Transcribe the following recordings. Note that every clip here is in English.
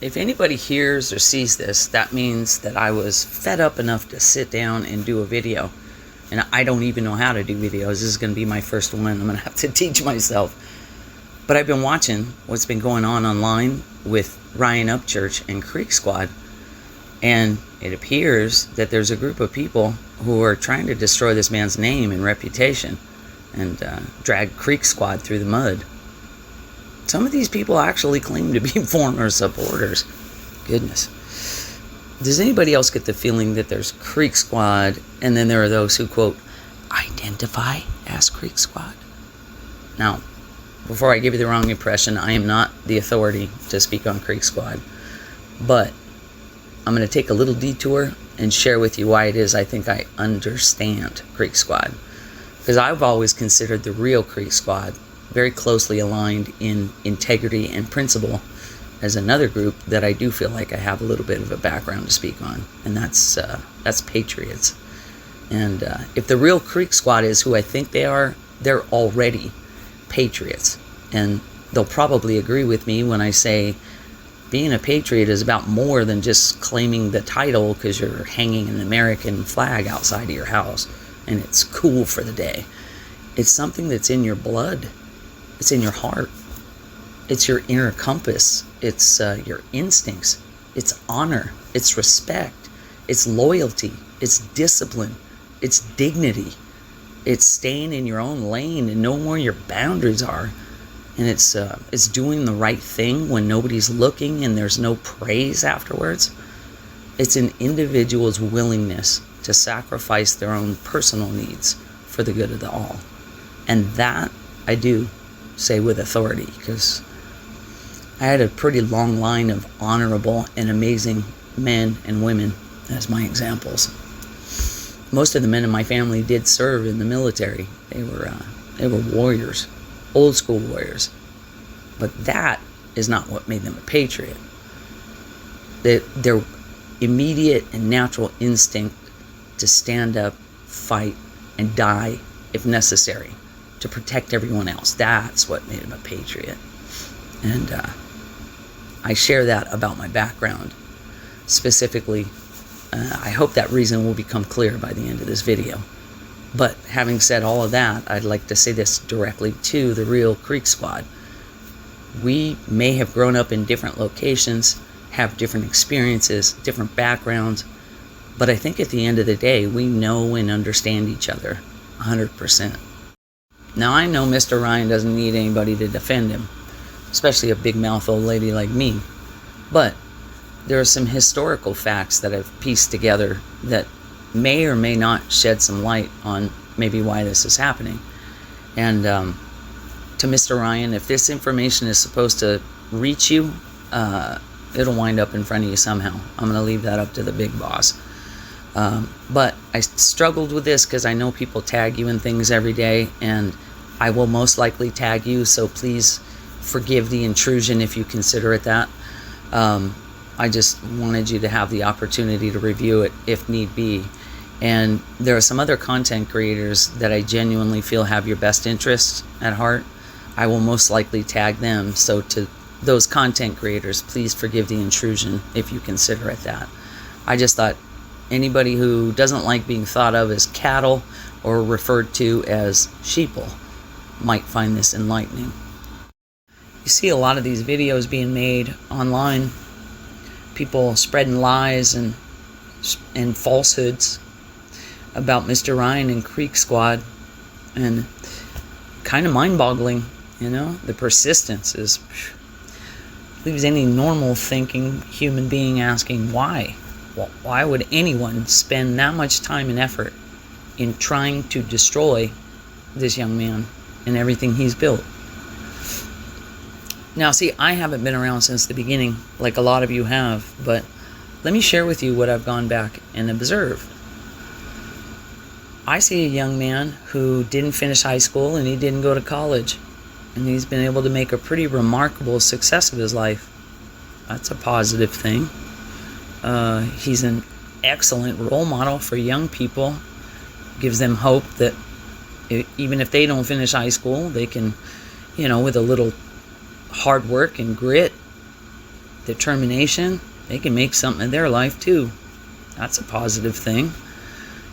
if anybody hears or sees this, that means that I was fed up enough to sit down and do a video. And I don't even know how to do videos. This is going to be my first one. I'm going to have to teach myself. But I've been watching what's been going on online with Ryan Upchurch and Creek Squad. And it appears that there's a group of people who are trying to destroy this man's name and reputation and drag Creek Squad through the mud. Some of these people actually claim to be former supporters. Goodness. Does anybody else get the feeling that there's Creek Squad and then there are those who, quote, identify as Creek Squad? Now, before I give you the wrong impression, I am not the authority to speak on Creek Squad. But I'm going to take a little detour and share with you why it is I think I understand Creek Squad. Because I've always considered the real Creek Squad very closely aligned in integrity and principle as another group that I do feel like I have a little bit of a background to speak on, and that's Patriots. And if the real Creek Squad is who I think they are, they're already Patriots. And they'll probably agree with me when I say being a Patriot is about more than just claiming the title because you're hanging an American flag outside of your house and it's cool for the day. It's something that's in your blood. It's in your heart. It's your inner compass. It's your instincts. It's honor. It's respect. It's loyalty. It's discipline. It's dignity. It's staying in your own lane and knowing where your boundaries are. And it's doing the right thing when nobody's looking and there's no praise afterwards. It's an individual's willingness to sacrifice their own personal needs for the good of the all. And that I do say with authority, because I had a pretty long line of honorable and amazing men and women as my examples. Most of the men in my family did serve in the military. They were warriors, old school warriors. But that is not what made them a patriot. Their immediate and natural instinct to stand up, fight, and die if necessary to protect everyone else. That's what made him a patriot. And I share that about my background. Specifically, I hope that reason will become clear by the end of this video. But having said all of that, I'd like to say this directly to the real Creek Squad. We may have grown up in different locations, have different experiences, different backgrounds, but I think at the end of the day, we know and understand each other 100%. Now, I know MrRyan doesn't need anybody to defend him, especially a big-mouth old lady like me, but there are some historical facts that I've pieced together that may or may not shed some light on maybe why this is happening. And to MrRyan, if this information is supposed to reach you, it'll wind up in front of you somehow. I'm going to leave that up to the big boss. But I struggled with this because I know people tag you in things every day, and I will most likely tag you, so please forgive the intrusion if you consider it that. I just wanted you to have the opportunity to review it if need be. And there are some other content creators that I genuinely feel have your best interests at heart. I will most likely tag them. So to those content creators, please forgive the intrusion if you consider it that. I just thought anybody who doesn't like being thought of as cattle or referred to as sheeple might find this enlightening. You see a lot of these videos being made online, people spreading lies and falsehoods about MrRyan and Creek Squad, and kind of mind-boggling, you know. The persistence leaves any normal thinking human being asking why. Why would anyone spend that much time and effort in trying to destroy this young man and everything he's built? Now, see, I haven't been around since the beginning, like a lot of you have, but let me share with you what I've gone back and observed. I see a young man who didn't finish high school and he didn't go to college, and he's been able to make a pretty remarkable success of his life. That's a positive thing. He's an excellent role model for young people, gives them hope that even if they don't finish high school, they can, with a little hard work and grit, determination, they can make something of their life too. That's a positive thing.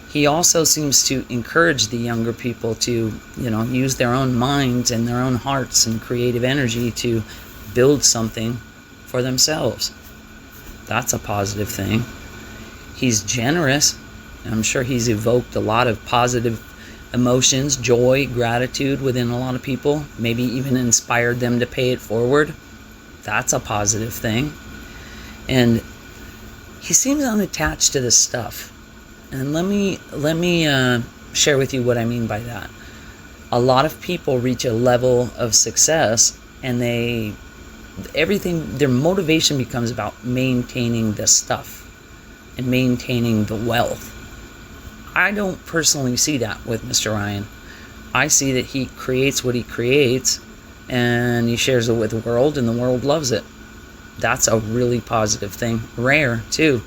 He also seems to encourage the younger people to, use their own minds and their own hearts and creative energy to build something for themselves. That's a positive thing. He's generous. I'm sure he's evoked a lot of positive emotions, joy, gratitude within a lot of people, maybe even inspired them to pay it forward. That's a positive thing. And he seems unattached to this stuff. And let me share with you what I mean by that. A lot of people reach a level of success and their motivation becomes about maintaining the stuff and maintaining the wealth. I don't personally see that with MrRyan. I see that he creates what he creates and he shares it with the world, and the world loves it. That's a really positive thing. Rare, too.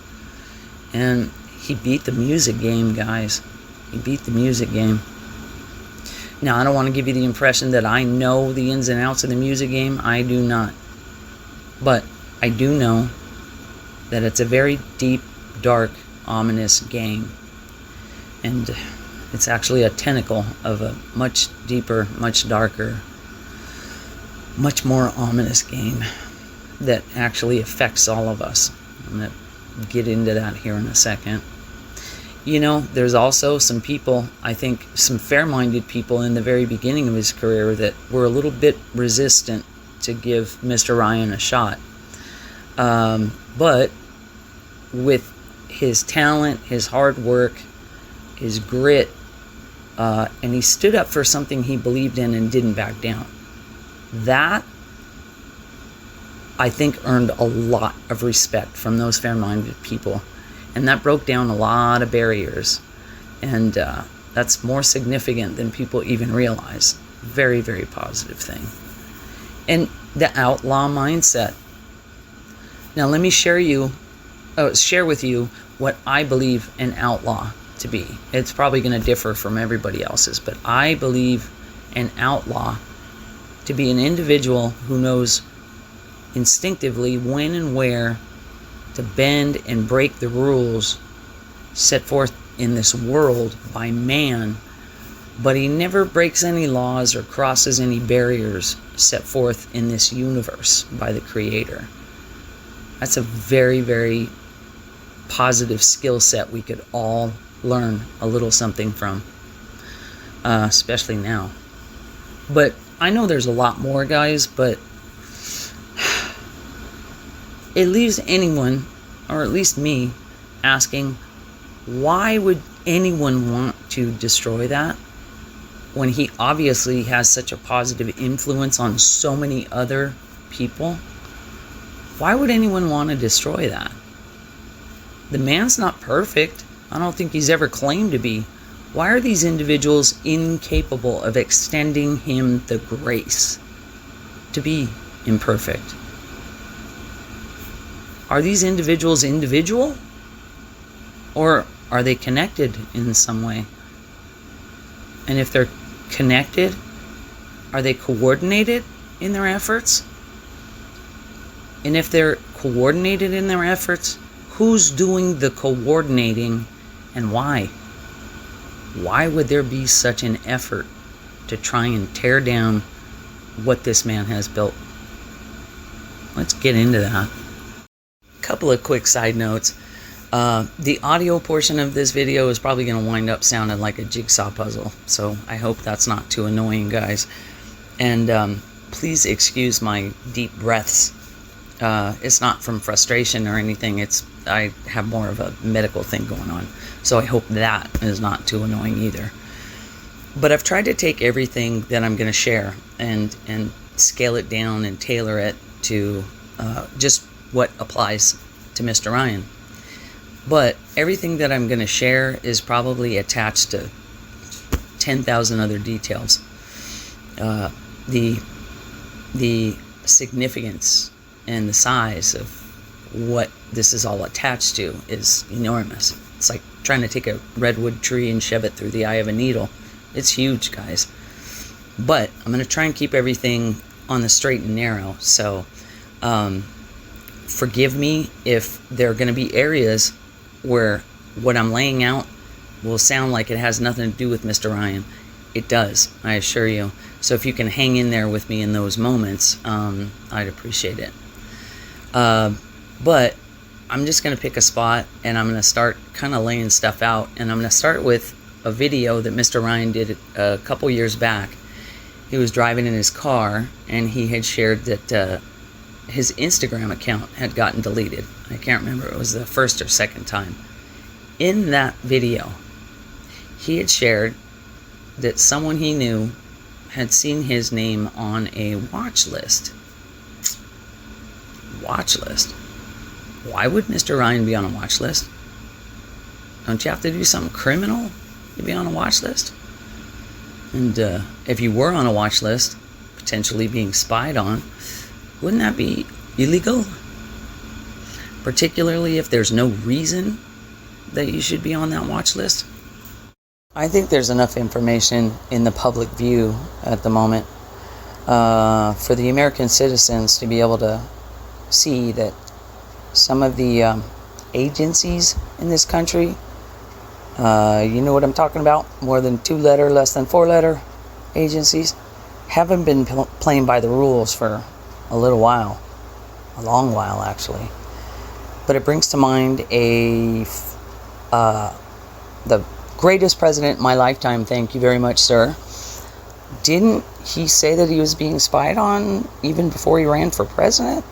And he beat the music game, guys. He beat the music game. Now, I don't want to give you the impression that I know the ins and outs of the music game. I do not. But I do know that it's a very deep, dark, ominous game. And it's actually a tentacle of a much deeper, much darker, much more ominous game that actually affects all of us. I'm going to get into that here in a second. There's also some people, I think some fair-minded people in the very beginning of his career that were a little bit resistant to give MrRyan a shot. But with his talent, his hard work, his grit, and he stood up for something he believed in and didn't back down. That, I think, earned a lot of respect from those fair-minded people. And that broke down a lot of barriers. And that's more significant than people even realize. Very, very positive thing. And the outlaw mindset. Now let me share with you what I believe an outlaw to be. It's probably going to differ from everybody else's, but I believe an outlaw to be an individual who knows instinctively when and where to bend and break the rules set forth in this world by man, but he never breaks any laws or crosses any barriers set forth in this universe by the Creator. That's a very, very positive skill set we could all learn a little something from, especially now. But I know there's a lot more, guys, but it leaves anyone, or at least me, asking, why would anyone want to destroy that when he obviously has such a positive influence on so many other people? Why would anyone want to destroy that? The man's not perfect. I don't think he's ever claimed to be. Why are these individuals incapable of extending him the grace to be imperfect? Are these individuals individual? Or are they connected in some way? And if they're connected, are they coordinated in their efforts? And if they're coordinated in their efforts, who's doing the coordinating and why? Why would there be such an effort to try and tear down what this man has built? Let's get into that. Couple of quick side notes. The audio portion of this video is probably going to wind up sounding like a jigsaw puzzle, so I hope that's not too annoying, guys. And please excuse my deep breaths. It's not from frustration or anything. I have more of a medical thing going on, so I hope that is not too annoying either. But I've tried to take everything that I'm going to share and scale it down and tailor it to just what applies to MrRyan. But everything that I'm going to share is probably attached to 10,000 other details. The significance and the size of what this is all attached to is enormous. It's like trying to take a redwood tree and shove it through the eye of a needle. It's huge, guys. But I'm going to try and keep everything on the straight and narrow. So forgive me if there are going to be areas where what I'm laying out will sound like it has nothing to do with MrRyan. It does, I assure you. So if you can hang in there with me in those moments, I'd appreciate it. But I'm just going to pick a spot, and I'm going to start kind of laying stuff out. And I'm going to start with a video that MrRyan did a couple years back. He was driving in his car, and he had shared that his Instagram account had gotten deleted. I can't remember, it was the first or second time. In that video, he had shared that someone he knew had seen his name on a watch list. Watch list? Why would MrRyan be on a watch list? Don't you have to do something criminal to be on a watch list? And if you were on a watch list, potentially being spied on, wouldn't that be illegal? Particularly if there's no reason that you should be on that watch list? I think there's enough information in the public view at the moment for the American citizens to be able to see that some of the agencies in this country, you know what I'm talking about, more than 2-letter, less than 4-letter agencies, haven't been playing by the rules for a little while, a long while actually. But it brings to mind the greatest president in my lifetime, thank you very much, sir. Didn't he say that he was being spied on even before he ran for president?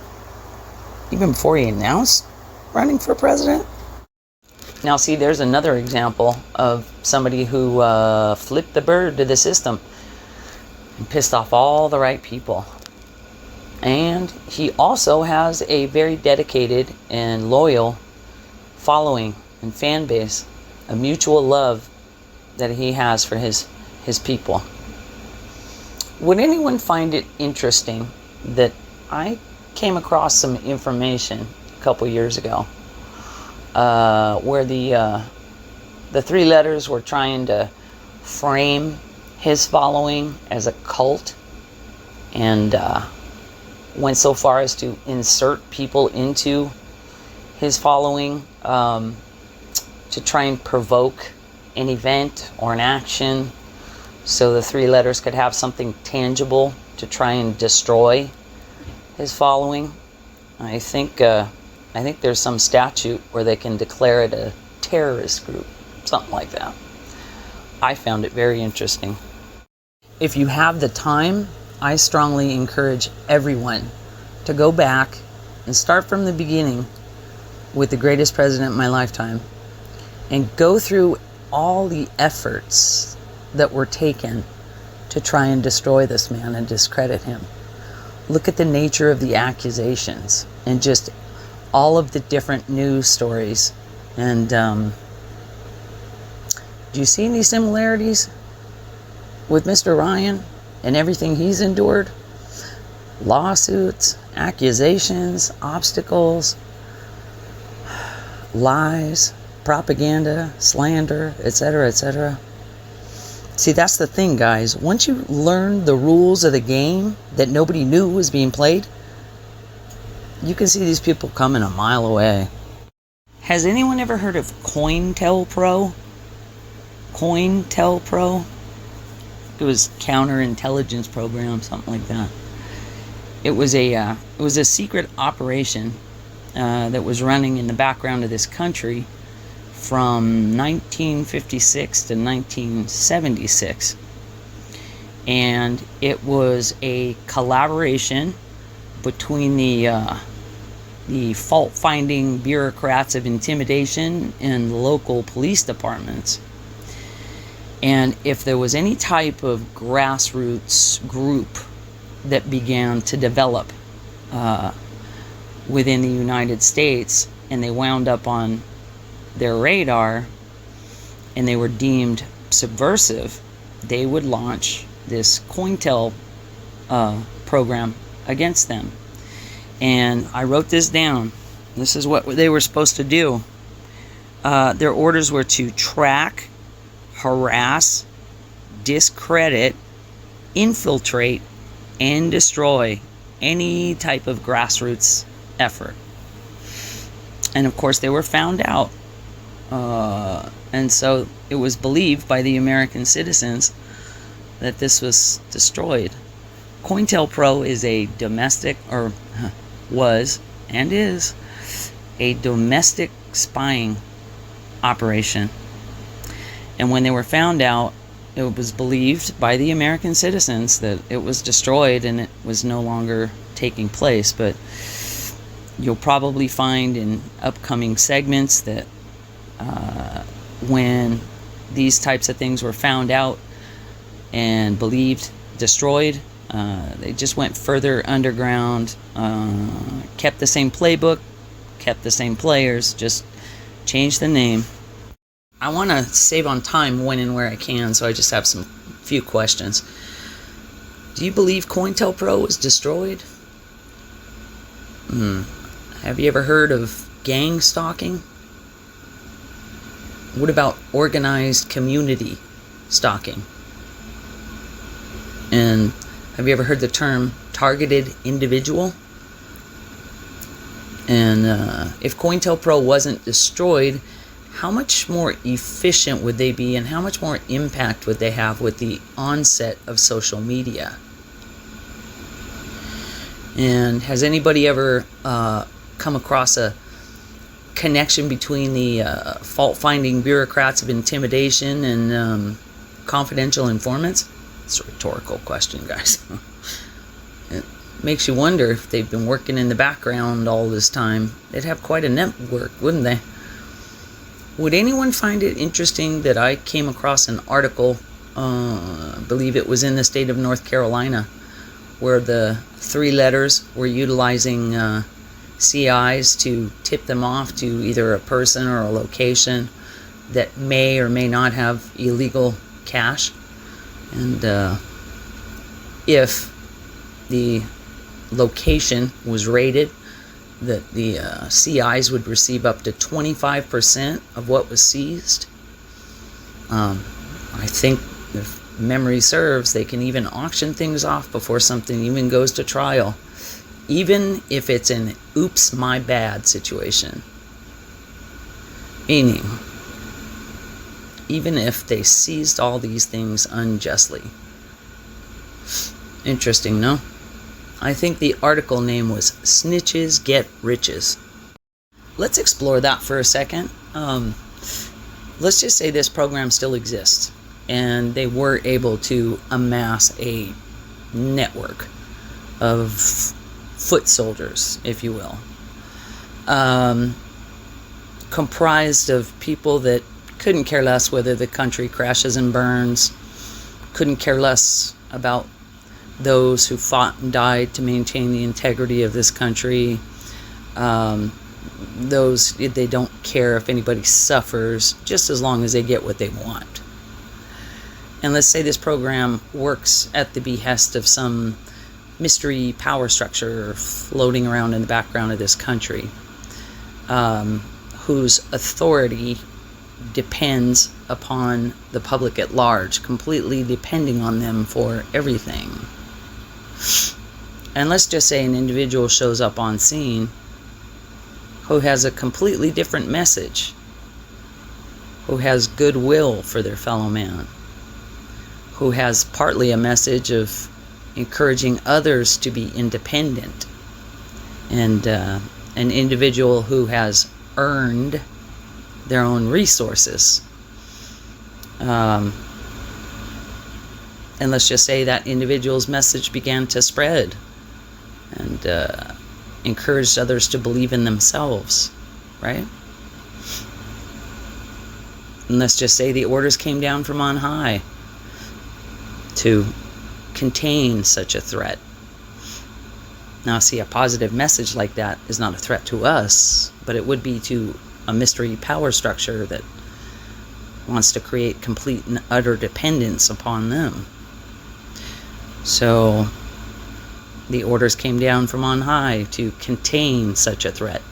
Even before he announced running for president? Now see, there's another example of somebody who flipped the bird to the system and pissed off all the right people. And he also has a very dedicated and loyal following and fan base, a mutual love that he has for his people. Would anyone find it interesting that I came across some information a couple years ago where the 3 letters were trying to frame his following as a cult, and went so far as to insert people into his following to try and provoke an event or an action so the 3 letters could have something tangible to try and destroy his following. I think there's some statute where they can declare it a terrorist group, something like that. I found it very interesting. If you have the time, I strongly encourage everyone to go back and start from the beginning with the greatest president in my lifetime and go through all the efforts that were taken to try and destroy this man and discredit him. Look at the nature of the accusations and just all of the different news stories. And do you see any similarities with MrRyan and everything he's endured? Lawsuits, accusations, obstacles, lies, propaganda, slander, etc., etc. See, that's the thing, guys. Once you learn the rules of the game that nobody knew was being played, you can see these people coming a mile away. Has anyone ever heard of COINTELPRO? COINTELPRO? It was counterintelligence program, something like that. It was a secret operation that was running in the background of this country from 1956 to 1976, and it was a collaboration between the fault-finding bureaucrats of intimidation and local police departments. And if there was any type of grassroots group that began to develop within the United States, and they wound up on their radar and they were deemed subversive, they would launch this COINTEL program against them. And I wrote this down. This is what they were supposed to do. Their orders were to track, harass, discredit, infiltrate, and destroy any type of grassroots effort. And of course, they were found out. And so it was believed by the American citizens that this was destroyed. COINTELPRO is a domestic, or was and is a domestic spying operation. And when they were found out, it was believed by the American citizens that it was destroyed and it was no longer taking place. But you'll probably find in upcoming segments that when these types of things were found out and believed destroyed, they just went further underground, kept the same playbook, kept the same players, just changed the name. I want to save on time when and where I can, so I just have some few questions. Do you believe COINTELPRO was destroyed? Have you ever heard of gang stalking? What about organized community stalking? And have you ever heard the term targeted individual? And if COINTELPRO wasn't destroyed, how much more efficient would they be, and how much more impact would they have with the onset of social media? And has anybody ever come across a connection between the fault-finding bureaucrats of intimidation and confidential informants? It's a rhetorical question, guys. It makes you wonder if they've been working in the background all this time. They'd have quite a network, wouldn't they? Would anyone find it interesting that I came across an article, I believe it was in the state of North Carolina, where the 3 letters were utilizing CIs to tip them off to either a person or a location that may or may not have illegal cash? And if the location was raided, that the CIs would receive up to 25% of what was seized. I think, if memory serves, they can even auction things off before something even goes to trial, even if it's an oops, my bad situation. Meaning, even if they seized all these things unjustly. Interesting, no? I think the article name was Snitches Get Riches. Let's explore that for a second. Let's just say this program still exists, and they were able to amass a network of foot soldiers, if you will, comprised of people that couldn't care less whether the country crashes and burns, couldn't care less about those who fought and died to maintain the integrity of this country. Those, they don't care if anybody suffers, just as long as they get what they want. And let's say this program works at the behest of some mystery power structure floating around in the background of this country, whose authority depends upon the public at large, completely depending on them for everything. And let's just say an individual shows up on scene who has a completely different message, who has goodwill for their fellow man, who has partly a message of encouraging others to be independent, and an individual who has earned their own resources. And let's just say that individual's message began to spread and encouraged others to believe in themselves, right? And let's just say the orders came down from on high to contain such a threat. Now, see, a positive message like that is not a threat to us, but it would be to a mystery power structure that wants to create complete and utter dependence upon them. So the orders came down from on high to contain such a threat,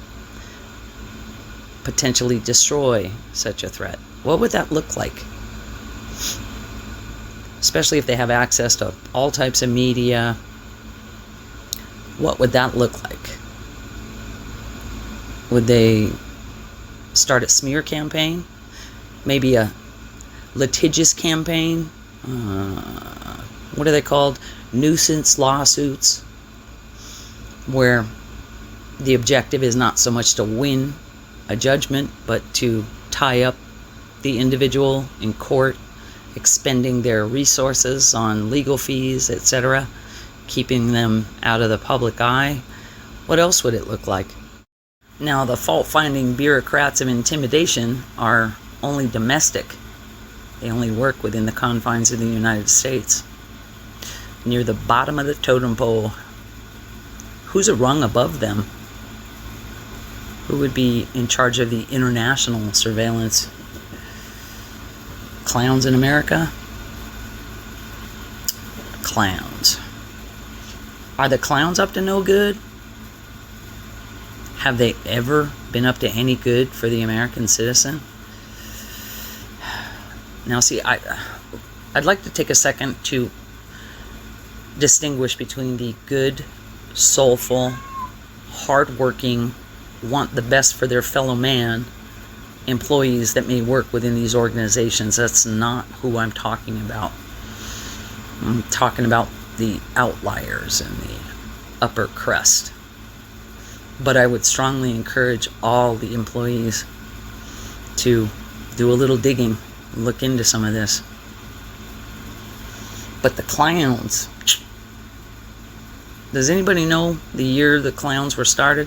potentially destroy such a threat. What would that look like? Especially if they have access to all types of media. What would that look like? Would they start a smear campaign, maybe a litigious campaign. What are they called? Nuisance lawsuits, where the objective is not so much to win a judgment, but to tie up the individual in court, expending their resources on legal fees, etc., keeping them out of the public eye. What else would it look like? Now, the fault-finding bureaucrats of intimidation are only domestic. They only work within the confines of the United States, near the bottom of the totem pole. Who's a rung above them? Who would be in charge of the international surveillance? Clowns in America? Clowns. Are the clowns up to no good? Have they ever been up to any good for the American citizen? Now, see, I'd like to take a second to distinguish between the good, soulful, hardworking, want the best for their fellow man employees that may work within these organizations. That's not who I'm talking about. I'm talking about the outliers and the upper crust. But I would strongly encourage all the employees to do a little digging, look into some of this. But the clowns, does anybody know the year the clowns were started?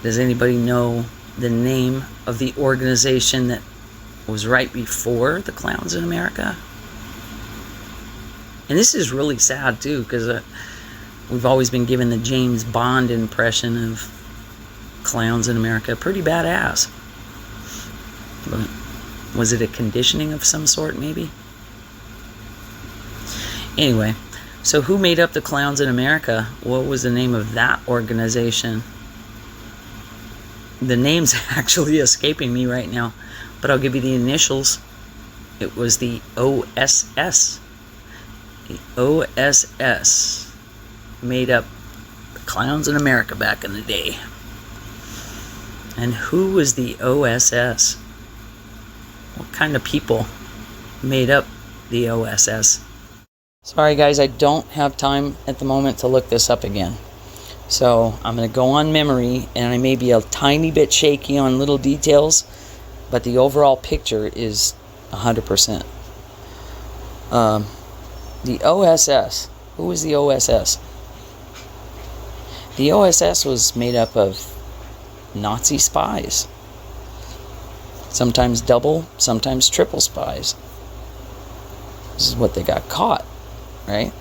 Does anybody know the name of the organization that was right before the clowns in America? And this is really sad too, because we've always been given the James Bond impression of clowns in America. Pretty badass. But was it a conditioning of some sort, maybe? Anyway, so who made up the clowns in America? What was the name of that organization? The name's actually escaping me right now, but I'll give you the initials. It was the OSS. The OSS made up the clowns in America back in the day. And who was the OSS? What kind of people made up the OSS? Sorry guys, I don't have time at the moment to look this up again. So I'm going to go on memory, and I may be a tiny bit shaky on little details, but the overall picture is 100%. The OSS. Who was the OSS? The OSS was made up of Nazi spies. Sometimes double, sometimes triple spies. This is what they got caught, right?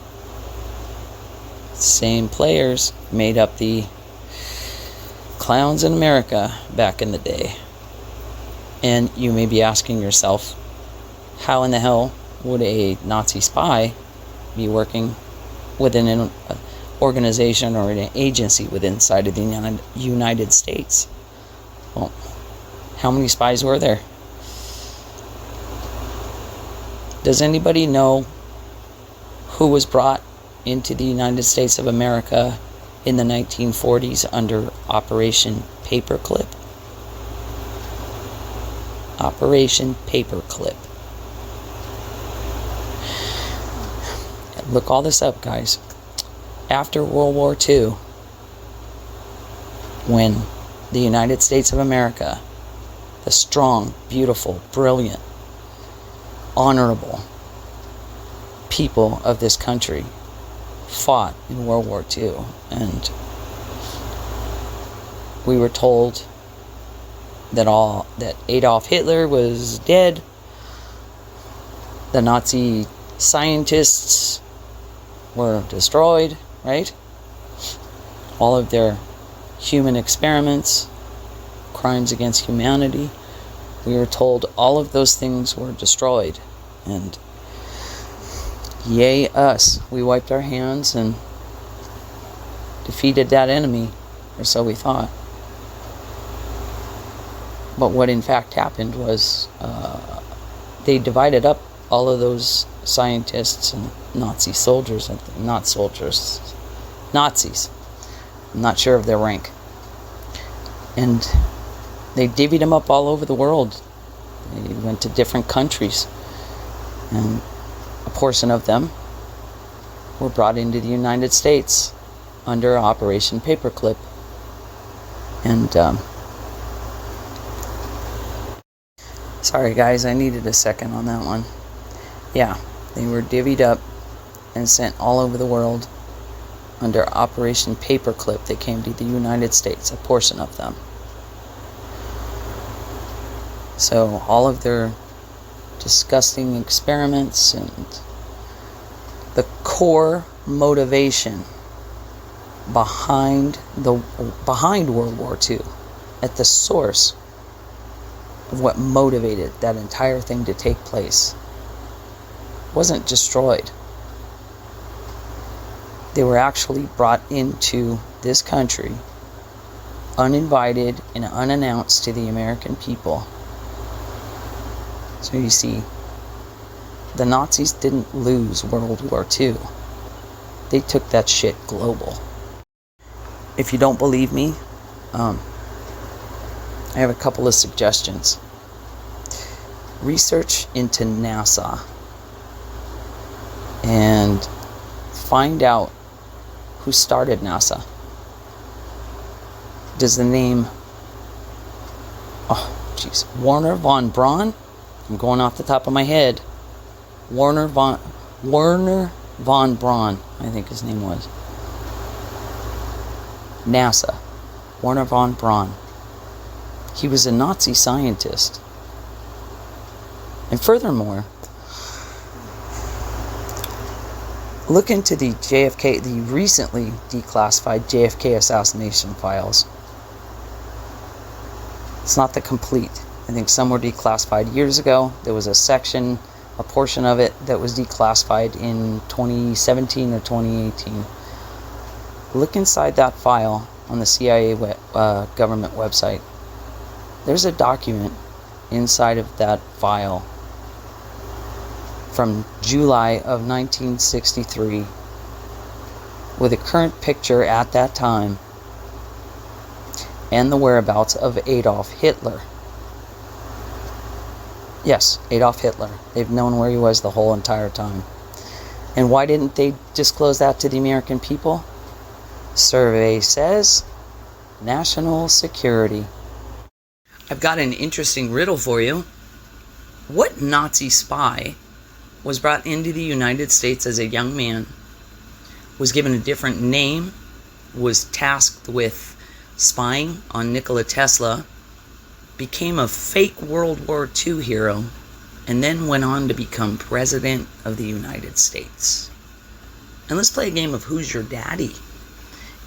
Same players made up the clowns in America back in the day. And you may be asking yourself, how in the hell would a Nazi spy be working within an organization or an agency within inside of the United States? Well, how many spies were there? Does anybody know who was brought into the United States of America in the 1940s under Operation Paperclip? Operation Paperclip. Look all this up, guys. After World War II, when the United States of America, the strong, beautiful, brilliant, honorable people of this country, fought in World War II, and we were told that Adolf Hitler was dead, the Nazi scientists were destroyed, right? All of their human experiments, crimes against humanity, we were told all of those things were destroyed, and yay us, we wiped our hands and defeated that enemy, or so we thought. But what in fact happened was they divided up all of those scientists and Nazi soldiers, not soldiers, Nazis. I'm not sure of their rank. And they divvied them up all over the world. They went to different countries. And a portion of them were brought into the United States under Operation Paperclip. And, sorry guys, I needed a second on that one. Yeah, they were divvied up and sent all over the world under Operation Paperclip. They came to the United States, a portion of them. So all of their disgusting experiments and the core motivation behind World War II, at the source of what motivated that entire thing to take place, wasn't destroyed. They were actually brought into this country uninvited and unannounced to the American people. So you see, the Nazis didn't lose World War II. They took that shit global. If you don't believe me, I have a couple of suggestions. Research into NASA and find out who started NASA. Does the name, Warner von Braun? I'm going off the top of my head. Warner von Braun, I think his name was. NASA. Warner von Braun. He was a Nazi scientist. And furthermore, look into the recently declassified JFK assassination files. It's not the complete. I think some were declassified years ago. There was a portion of it that was declassified in 2017 or 2018. Look inside that file on the CIA government website. There's a document inside of that file from July of 1963 with a current picture at that time and the whereabouts of Adolf Hitler. Yes, Adolf Hitler. They've known where he was the whole entire time. And why didn't they disclose that to the American people? Survey says national security. I've got an interesting riddle for you. What Nazi spy was brought into the United States as a young man, was given a different name, was tasked with spying on Nikola Tesla, became a fake World War II hero, and then went on to become President of the United States? And let's play a game of Who's Your Daddy?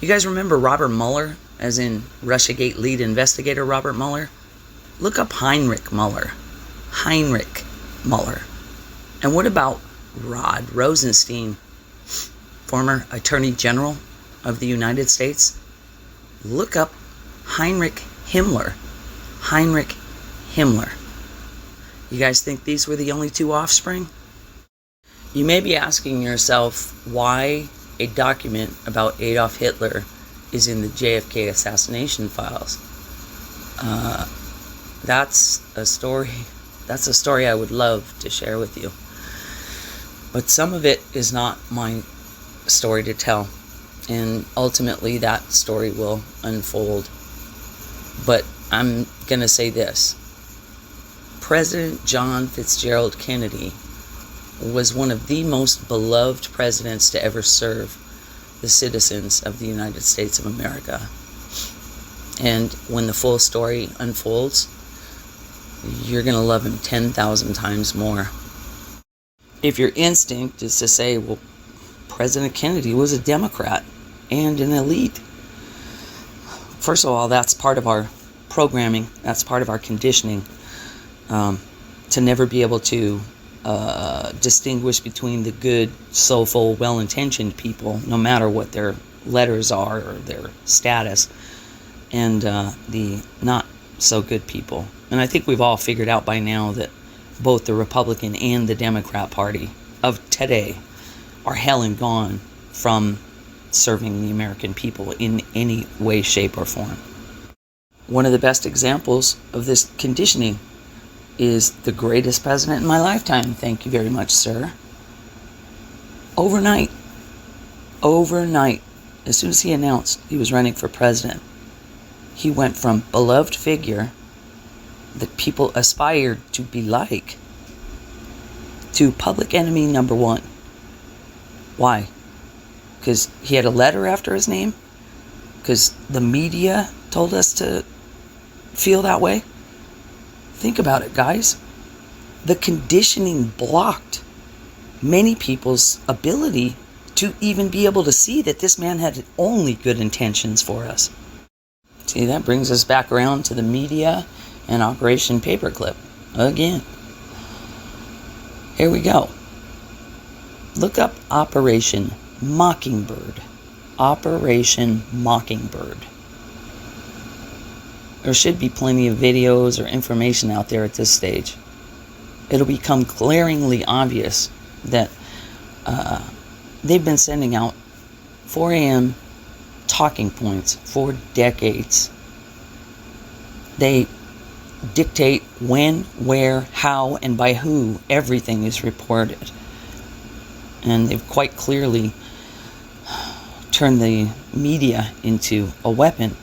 You guys remember Robert Mueller, as in Russiagate lead investigator Robert Mueller? Look up Heinrich Mueller. Heinrich Mueller. And what about Rod Rosenstein, former Attorney General of the United States? Look up Heinrich Himmler. Heinrich Himmler. You guys think these were the only two offspring? You may be asking yourself why a document about Adolf Hitler is in the JFK assassination files. That's a story I would love to share with you. But some of it is not my story to tell. And ultimately that story will unfold. But I'm going to say this. President John Fitzgerald Kennedy was one of the most beloved presidents to ever serve the citizens of the United States of America. And when the full story unfolds, you're going to love him 10,000 times more. If your instinct is to say, well, President Kennedy was a Democrat and an elite. First of all, that's part of our programming. That's part of our conditioning. To never be able to distinguish between the good, soulful, well-intentioned people, no matter what their letters are or their status, and the not so good people. And I think we've all figured out by now that both the Republican and the Democrat Party of today are hell and gone from serving the American people in any way, shape, or form. One of the best examples of this conditioning is the greatest president in my lifetime. Thank you very much, sir. Overnight, as soon as he announced he was running for president, he went from beloved figure that people aspired to be like to public enemy number one. Why? Because he had a letter after his name? Because the media told us to feel that way? Think about it, guys. The conditioning blocked many people's ability to even be able to see that this man had only good intentions for us. See, that brings us back around to the media and Operation Paperclip again. Here we go. Look up Operation Mockingbird. Operation Mockingbird. There should be plenty of videos or information out there at this stage. It'll become glaringly obvious that they've been sending out 4 a.m. talking points for decades. They dictate when, where, how, and by who everything is reported. And they've quite clearly turned the media into a weapon.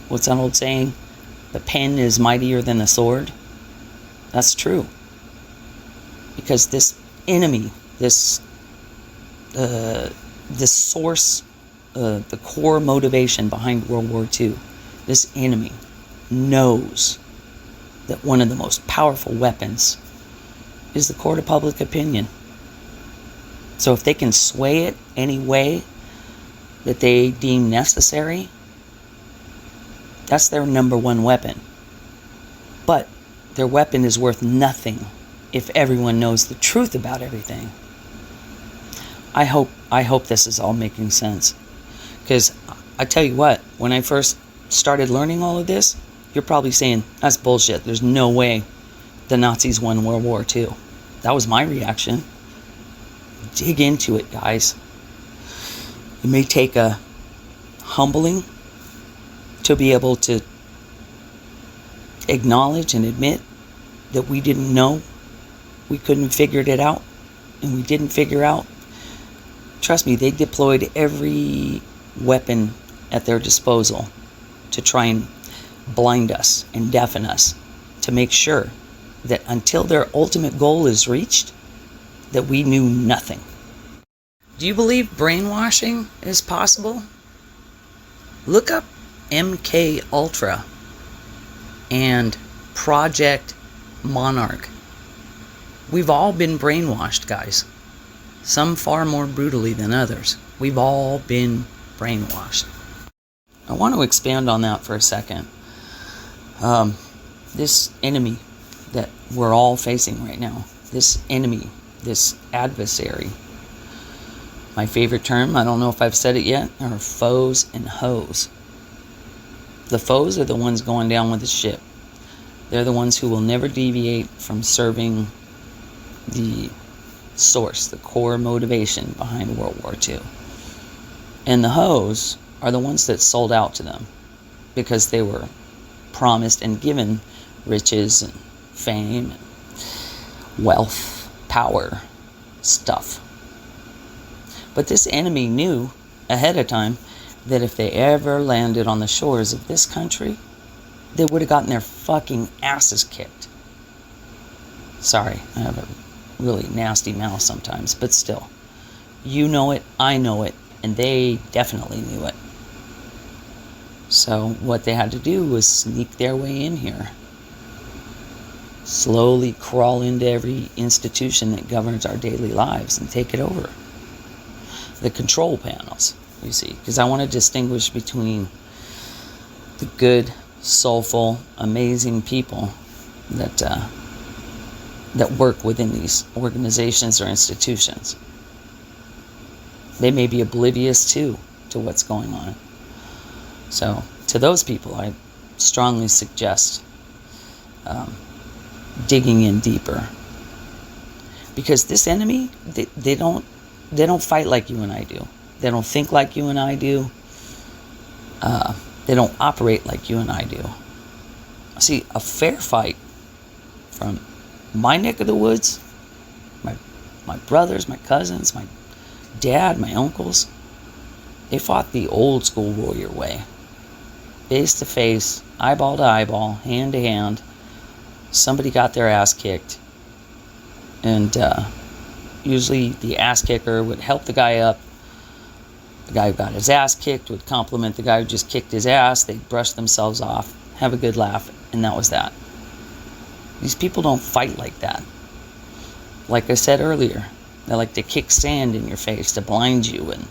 What's that old saying? The pen is mightier than the sword. That's true. Because this enemy, this source, the core motivation behind World War II, this enemy knows that one of the most powerful weapons is the court of public opinion. So if they can sway it any way that they deem necessary, that's their number one weapon. But their weapon is worth nothing if everyone knows the truth about everything. I hope this is all making sense. Because I tell you what, when I first started learning all of this, you're probably saying, that's bullshit. There's no way the Nazis won World War II. That was my reaction. Dig into it, guys. It may take a humbling to be able to acknowledge and admit that we didn't know, we couldn't have figured it out, and we didn't figure out. Trust me, they deployed every weapon at their disposal to try and blind us and deafen us, to make sure that until their ultimate goal is reached, that we knew nothing. Do you believe brainwashing is possible? Look up MK Ultra and Project Monarch. We've all been brainwashed, guys. Some far more brutally than others. We've all been brainwashed. I want to expand on that for a second. This enemy that we're all facing right now, this enemy, this adversary, my favorite term, I don't know if I've said it yet, are foes and hoes. The foes are the ones going down with the ship. They're the ones who will never deviate from serving the source, the core motivation behind World War II. And the hoes are the ones that sold out to them because they were promised and given riches and fame and wealth, power, stuff. But this enemy knew ahead of time that if they ever landed on the shores of this country, they would have gotten their fucking asses kicked. Sorry, I have a really nasty mouth sometimes, but still. You know it, I know it, and they definitely knew it. So what they had to do was sneak their way in here. Slowly crawl into every institution that governs our daily lives and take it over. The control panels, you see, because I want to distinguish between the good, soulful, amazing people that work within these organizations or institutions. They may be oblivious too to what's going on. So to those people, I strongly suggest digging in deeper, because this enemy, they don't fight like you and I do. They don't think like you and I do. They don't operate like you and I do. See, a fair fight from my neck of the woods, my brothers, my cousins, my dad, my uncles, they fought the old school warrior way. Face to face, eyeball to eyeball, hand to hand. Somebody got their ass kicked. And usually the ass kicker would help the guy up. The guy who got his ass kicked would compliment the guy who just kicked his ass. They'd brush themselves off, have a good laugh, and that was that. These people don't fight like that. Like I said earlier, they like to kick sand in your face to blind you and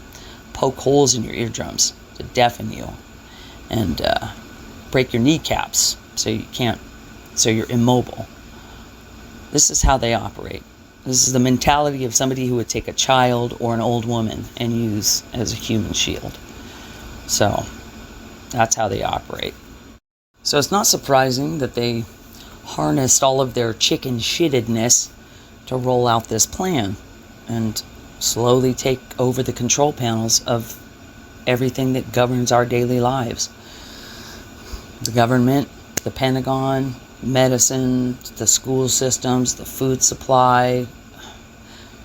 poke holes in your eardrums to deafen you and break your kneecaps so you're immobile. This is how they operate. This is the mentality of somebody who would take a child or an old woman and use as a human shield. So that's how they operate. So it's not surprising that they harnessed all of their chicken shittedness to roll out this plan and slowly take over the control panels of everything that governs our daily lives. The government, the Pentagon, medicine, the school systems, the food supply.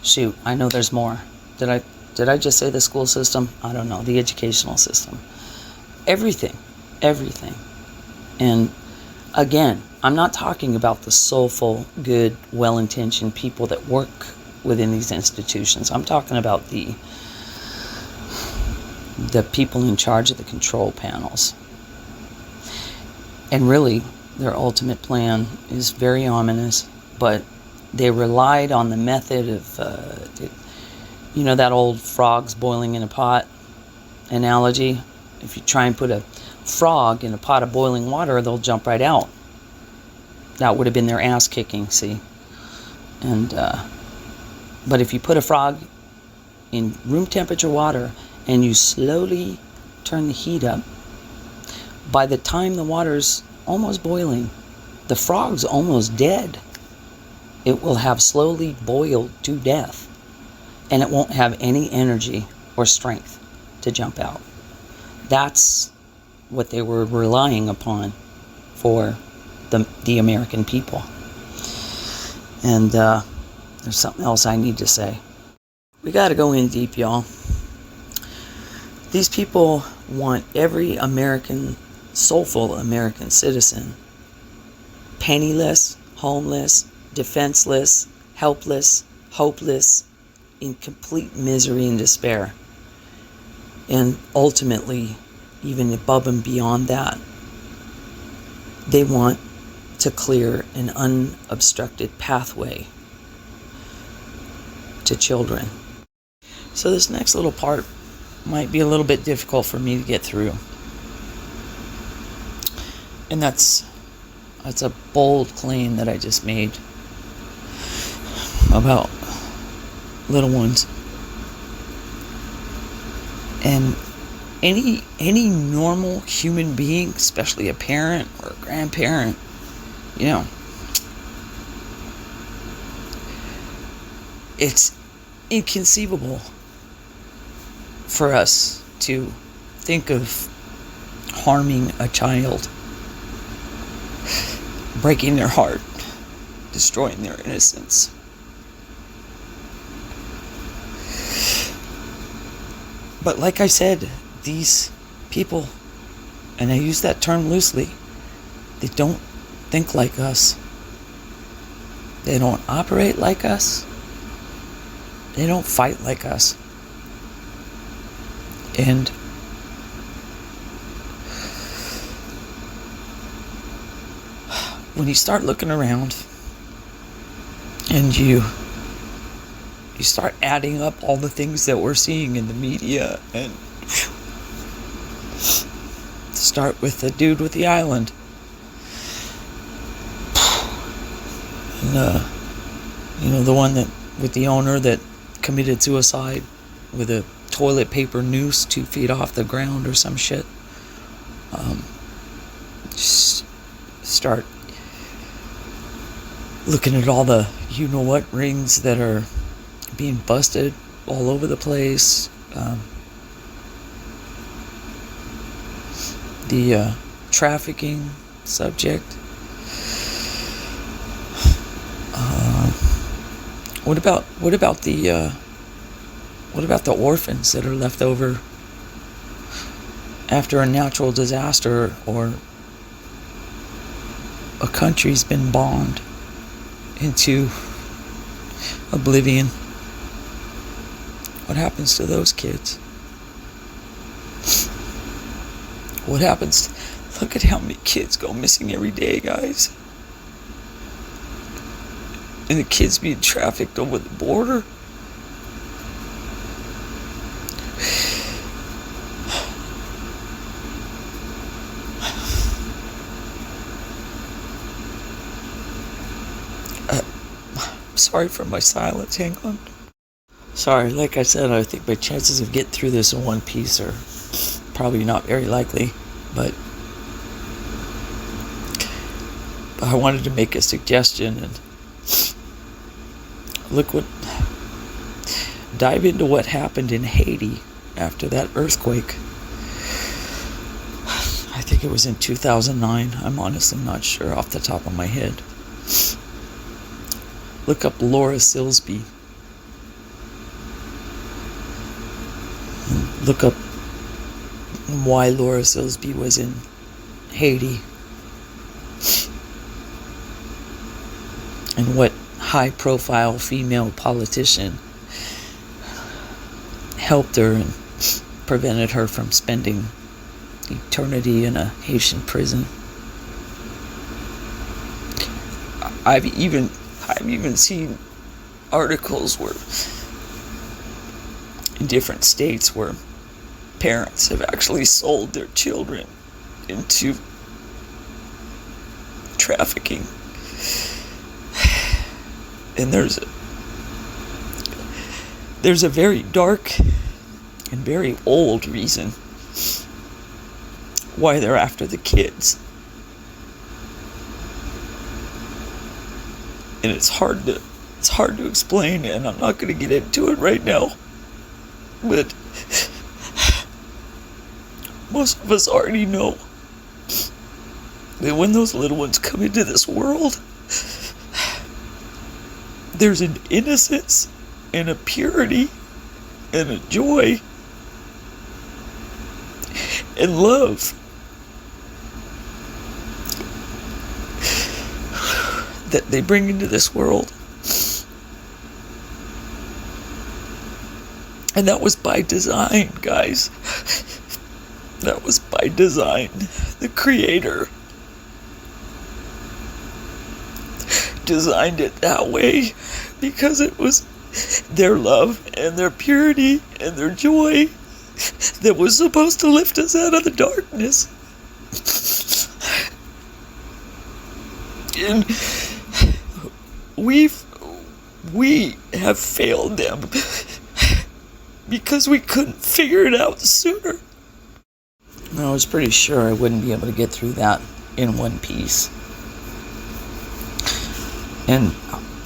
Shoot, I know there's more. Did I just say the school system? I don't know. The educational system. Everything. And again, I'm not talking about the soulful, good, well-intentioned people that work within these institutions. I'm talking about the people in charge of the control panels. And really, their ultimate plan is very ominous, but they relied on the method of, that old frogs boiling in a pot analogy. If you try and put a frog in a pot of boiling water, they'll jump right out. That would have been their ass kicking, see? And, but if you put a frog in room temperature water and you slowly turn the heat up, by the time the water's almost boiling, the frog's almost dead. It will have slowly boiled to death, and it won't have any energy or strength to jump out. That's what they were relying upon for the American people. And there's something else I need to say. We got to go in deep, y'all. These people want every soulful American citizen penniless, homeless, defenseless, helpless, hopeless, in complete misery and despair. And ultimately, even above and beyond that, they want to clear an unobstructed pathway to children. So this next little part might be a little bit difficult for me to get through. And that's a bold claim that I just made about little ones. And any normal human being, especially a parent or a grandparent, it's inconceivable for us to think of harming a child, breaking their heart, destroying their innocence. But like I said, these people, and I use that term loosely, they don't think like us. They don't operate like us. They don't fight like us. And when you start looking around and you start adding up all the things that we're seeing in the media, and start with the dude with the island, and the one that with the owner that committed suicide with a toilet paper noose 2 feet off the ground or some shit. Just start looking at all the you-know-what rings that are being busted all over the place. the trafficking subject. What about the orphans that are left over after a natural disaster or a country's been bombed into oblivion? What happens to those kids? What happens? Look at how many kids go missing every day, guys. And the kids being trafficked over the border. Sorry for my silence, hang on. Sorry, like I said, I think my chances of getting through this in one piece are probably not very likely, but I wanted to make a suggestion and dive into what happened in Haiti after that earthquake. I think it was in 2009. I'm honestly not sure off the top of my head. Look up Laura Silsby. Look up why Laura Silsby was in Haiti and what high-profile female politician helped her and prevented her from spending eternity in a Haitian prison. I've even seen articles where in different states where parents have actually sold their children into trafficking. And there's a very dark and very old reason why they're after the kids. And it's hard to explain, and I'm not going to get into it right now. But most of us already know that when those little ones come into this world, there's an innocence and a purity and a joy and love that they bring into this world. And that was by design, guys. That was by design. The Creator designed it that way because it was their love and their purity and their joy that was supposed to lift us out of the darkness. And we have failed them because we couldn't figure it out sooner. I was pretty sure I wouldn't be able to get through that in one piece. And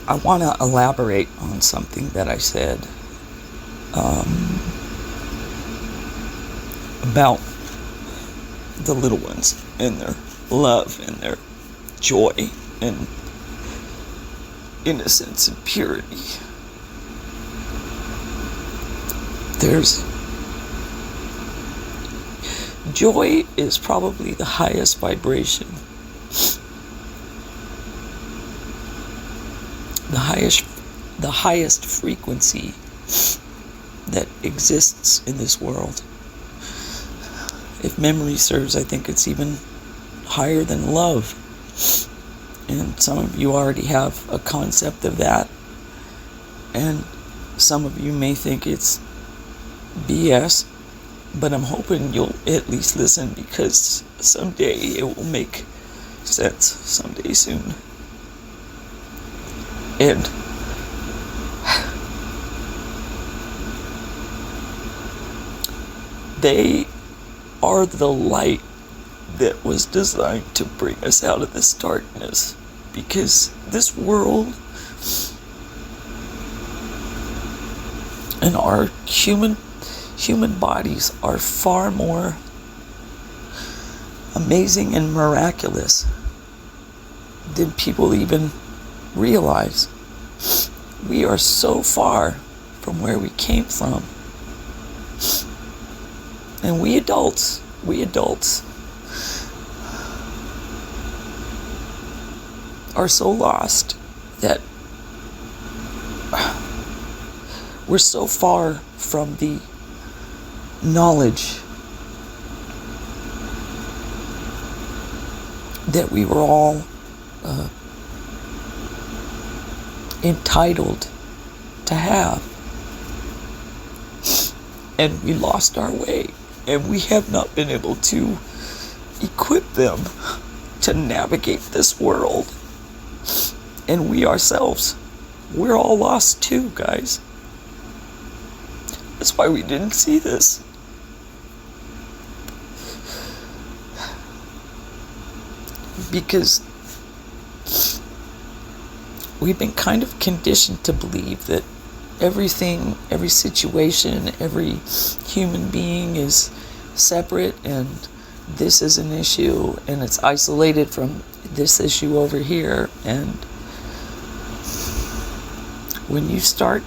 I want to elaborate on something that I said about the little ones and their love and their joy and innocence and purity. Joy is probably the highest vibration, the highest frequency that exists in this world. If memory serves, I think it's even higher than love. And some of you already have a concept of that. And some of you may think it's BS, but I'm hoping you'll at least listen, because someday it will make sense, someday soon. And they are the light that was designed to bring us out of this darkness, because this world and our human bodies are far more amazing and miraculous than people even realize. We are so far from where we came from. And we adults are so lost that we're so far from the knowledge that we were all entitled to have. And we lost our way, and we have not been able to equip them to navigate this world. And we ourselves, we're all lost too, guys. That's why we didn't see this. Because we've been kind of conditioned to believe that everything, every situation, every human being is separate, and this is an issue and it's isolated from this issue over here. And when you start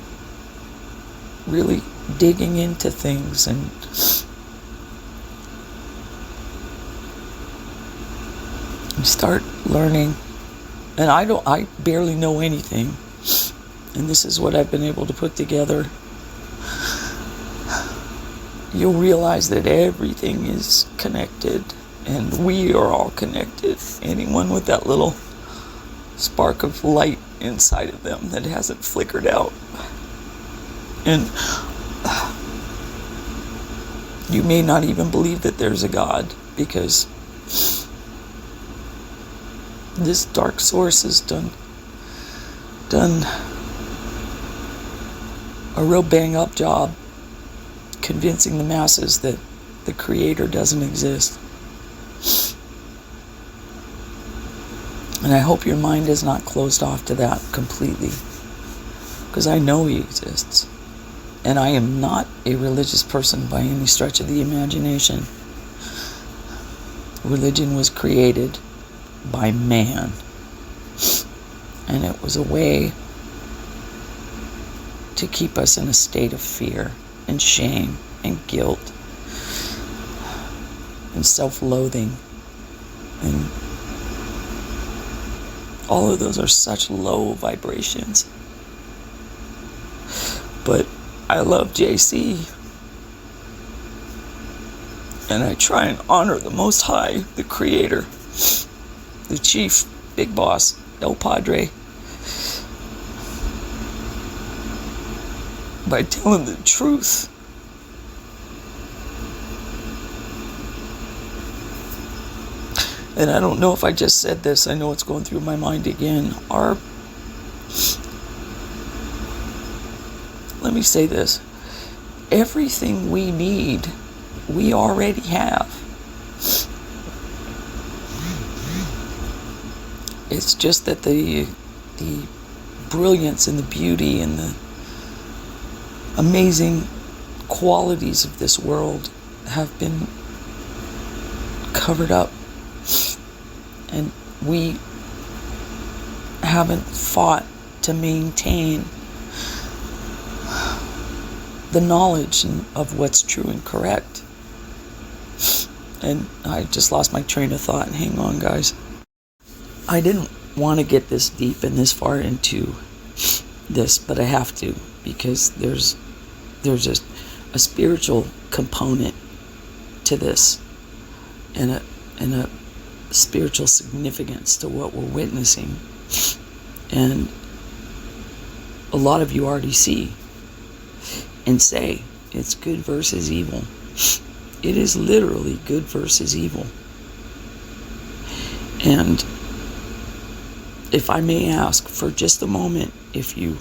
really digging into things and you start learning, and I barely know anything, and this is what I've been able to put together, you'll realize that everything is connected, and we are all connected. Anyone with that little spark of light inside of them that hasn't flickered out. And you may not even believe that there's a God, because this dark source has done a real bang up job convincing the masses that the Creator doesn't exist. And I hope your mind is not closed off to that completely, because I know He exists. And I am not a religious person by any stretch of the imagination. Religion was created by man, and it was a way to keep us in a state of fear and shame and guilt and self-loathing, and all of those are such low vibrations. But I love JC, and I try and honor the Most High, the Creator, the Chief, Big Boss, El Padre, by telling the truth. And I don't know if I just said this, I know it's going through my mind again. Let me say this. Everything we need, we already have. It's just that the brilliance and the beauty and the amazing qualities of this world have been covered up, and we haven't fought to maintain the knowledge of what's true and correct. And I just lost my train of thought. Hang on, guys. I didn't want to get this deep and this far into this, but I have to, because there's a spiritual component to this, and a spiritual significance to what we're witnessing. And a lot of you already see and say it's good versus evil. It is literally good versus evil. And if I may ask for just a moment, if you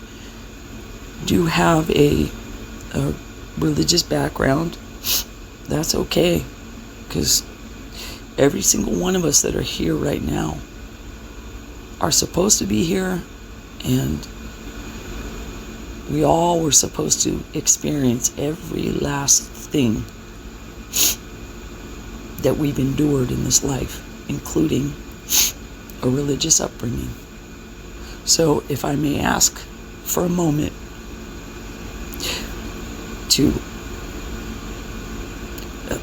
do have a religious background, that's okay, because every single one of us that are here right now are supposed to be here, and we all were supposed to experience every last thing that we've endured in this life, including a religious upbringing. So if I may ask for a moment to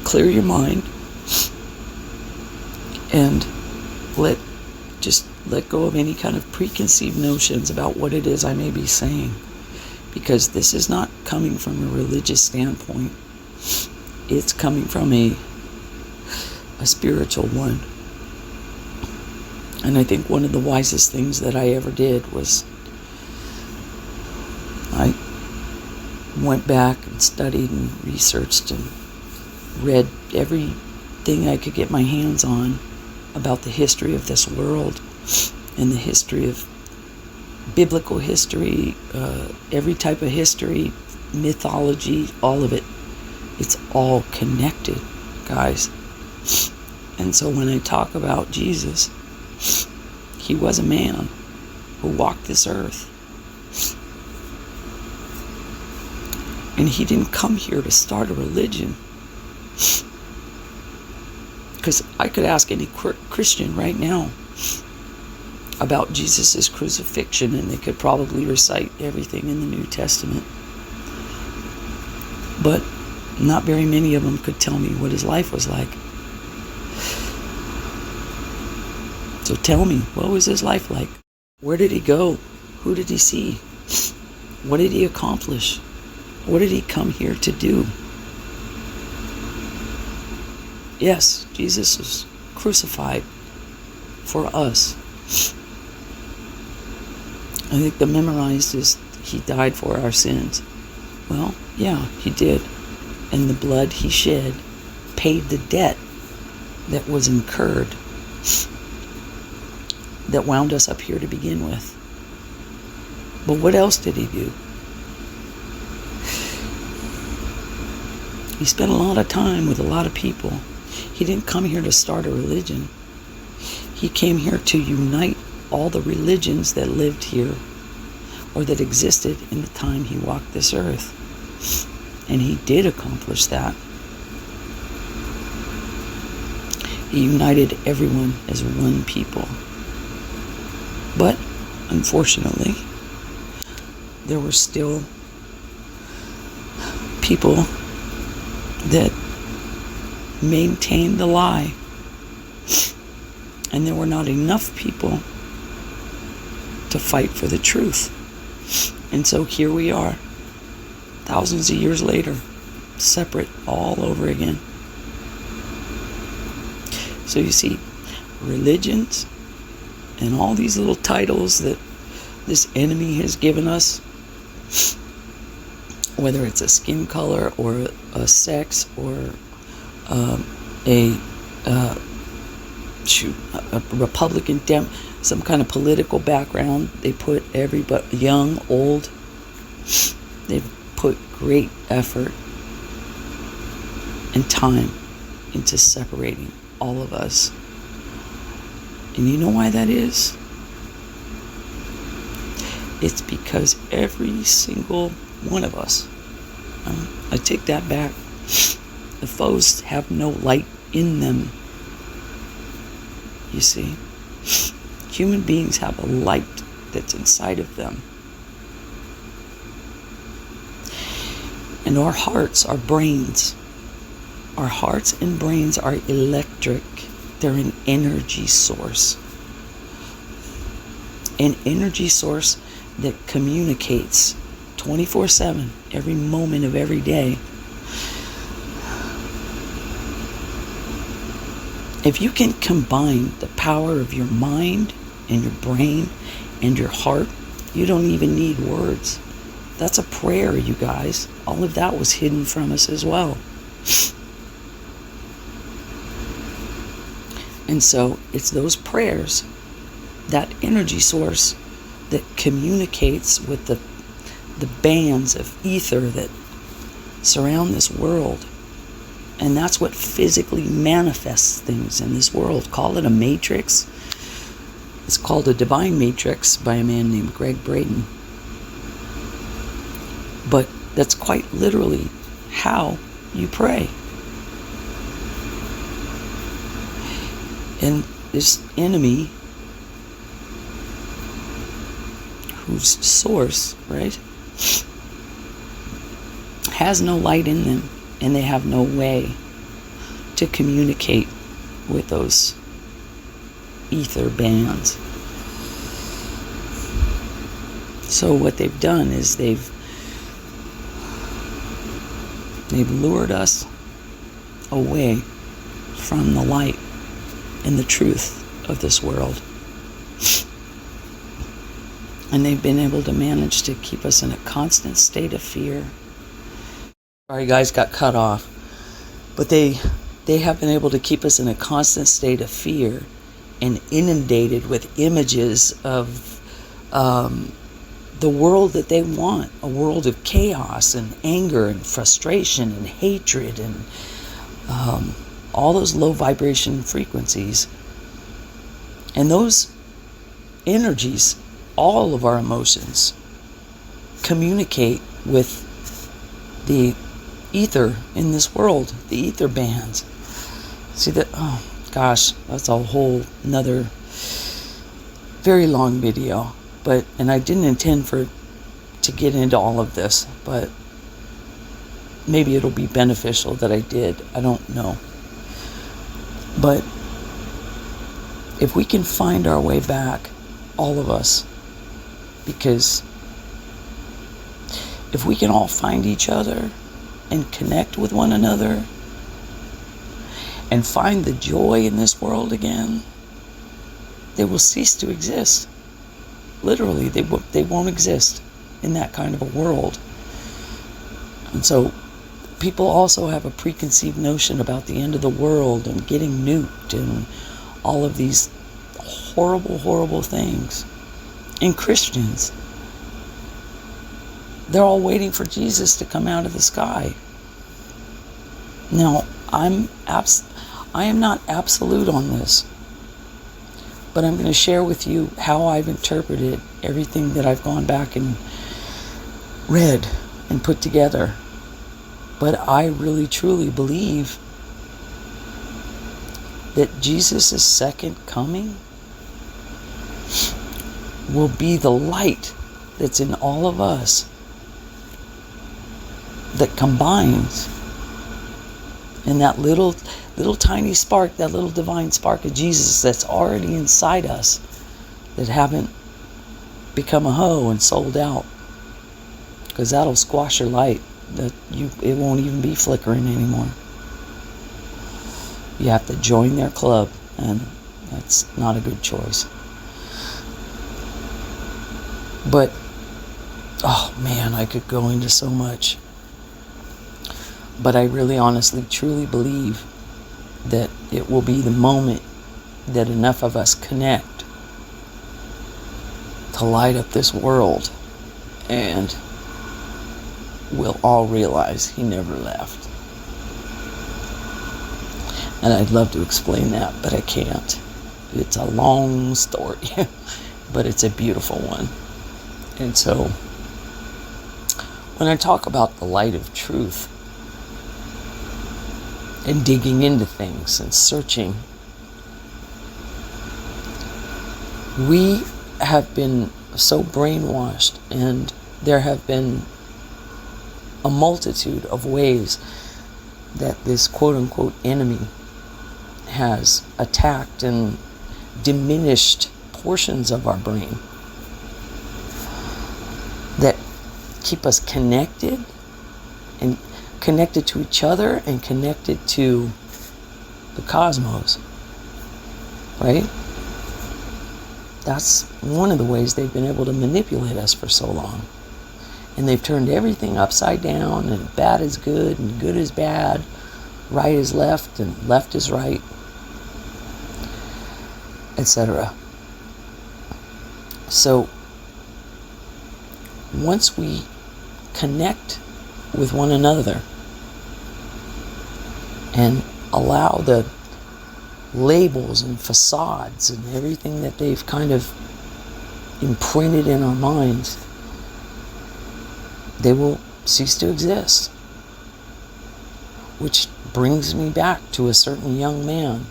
clear your mind and let go of any kind of preconceived notions about what it is I may be saying, because this is not coming from a religious standpoint. It's coming from a spiritual one. And I think one of the wisest things that I ever did was I went back and studied and researched and read everything I could get my hands on about the history of this world and the history of biblical history, every type of history, mythology, all of it. It's all connected, guys. And so when I talk about Jesus, he was a man who walked this earth. And he didn't come here to start a religion. Because I could ask any Christian right now about Jesus' crucifixion, and they could probably recite everything in the New Testament. But not very many of them could tell me what his life was like. So tell me, what was his life like? Where did he go? Who did he see? What did he accomplish? What did he come here to do? Yes, Jesus was crucified for us. I think the memorized is he died for our sins. Well, yeah, he did. And the blood he shed paid the debt that was incurred, that wound us up here to begin with. But what else did he do? He spent a lot of time with a lot of people. He didn't come here to start a religion. He came here to unite all the religions that lived here or that existed in the time he walked this earth. And he did accomplish that. He united everyone as one people. But unfortunately, there were still people that maintained the lie. And there were not enough people to fight for the truth. And so here we are, thousands of years later, separate all over again. So you see, religions and all these little titles that this enemy has given us, whether it's a skin color or a sex or a Republican, some kind of political background, they put everybody, young, old, they've put great effort and time into separating all of us. And you know why that is? It's because every single one of us, I take that back, the foes have no light in them. You see, human beings have a light that's inside of them. And our hearts, our brains, our hearts and brains are electric. They're an energy source. An energy source that communicates 24/7, every moment of every day. If you can combine the power of your mind and your brain and your heart, you don't even need words. That's a prayer, you guys. All of that was hidden from us as well. And so it's those prayers, that energy source that communicates with the bands of ether that surround this world. And that's what physically manifests things in this world. Call it a matrix. It's called a divine matrix by a man named Greg Braden. But that's quite literally how you pray. And this enemy, whose source, right, has no light in them, and they have no way to communicate with those ether bands. So what they've done is they've lured us away from the light and the truth of this world. And they've been able to manage to keep us in a constant state of fear. Sorry guys, got cut off. But they have been able to keep us in a constant state of fear and inundated with images of the world that they want, a world of chaos and anger and frustration and hatred and all those low vibration frequencies. And those energies, all of our emotions, communicate with the ether in this world, the ether bands. See that? Oh gosh, that's a whole another very long video. And I didn't intend to get into all of this, but maybe it'll be beneficial that I did. I don't know. But if we can find our way back, all of us, because if we can all find each other and connect with one another and find the joy in this world again, they will cease to exist. Literally, they won't exist in that kind of a world. And so people also have a preconceived notion about the end of the world and getting nuked and all of these horrible, horrible things. And Christians, they're all waiting for Jesus to come out of the sky. Now, I am not absolute on this, but I'm going to share with you how I've interpreted everything that I've gone back and read and put together. But I really truly believe that Jesus' second coming will be the light that's in all of us that combines in that little tiny spark, that little divine spark of Jesus that's already inside us, that haven't become a hoe and sold out, because that'll squash your light. It won't even be flickering anymore. You have to join their club, and that's not a good choice. But oh man, I could go into so much. But I really honestly truly believe that it will be the moment that enough of us connect to light up this world, and we'll all realize he never left. And I'd love to explain that, but I can't. It's a long story, but it's a beautiful one. And so when I talk about the light of truth and digging into things and searching, we have been so brainwashed, and there have been a multitude of ways that this quote-unquote enemy has attacked and diminished portions of our brain that keep us connected, and connected to each other and connected to the cosmos, right? That's one of the ways they've been able to manipulate us for so long. And they've turned everything upside down, and bad is good and good is bad, right is left and left is right, etc. So once we connect with one another and allow the labels and facades and everything that they've kind of imprinted in our minds, they will cease to exist. Which brings me back to a certain young man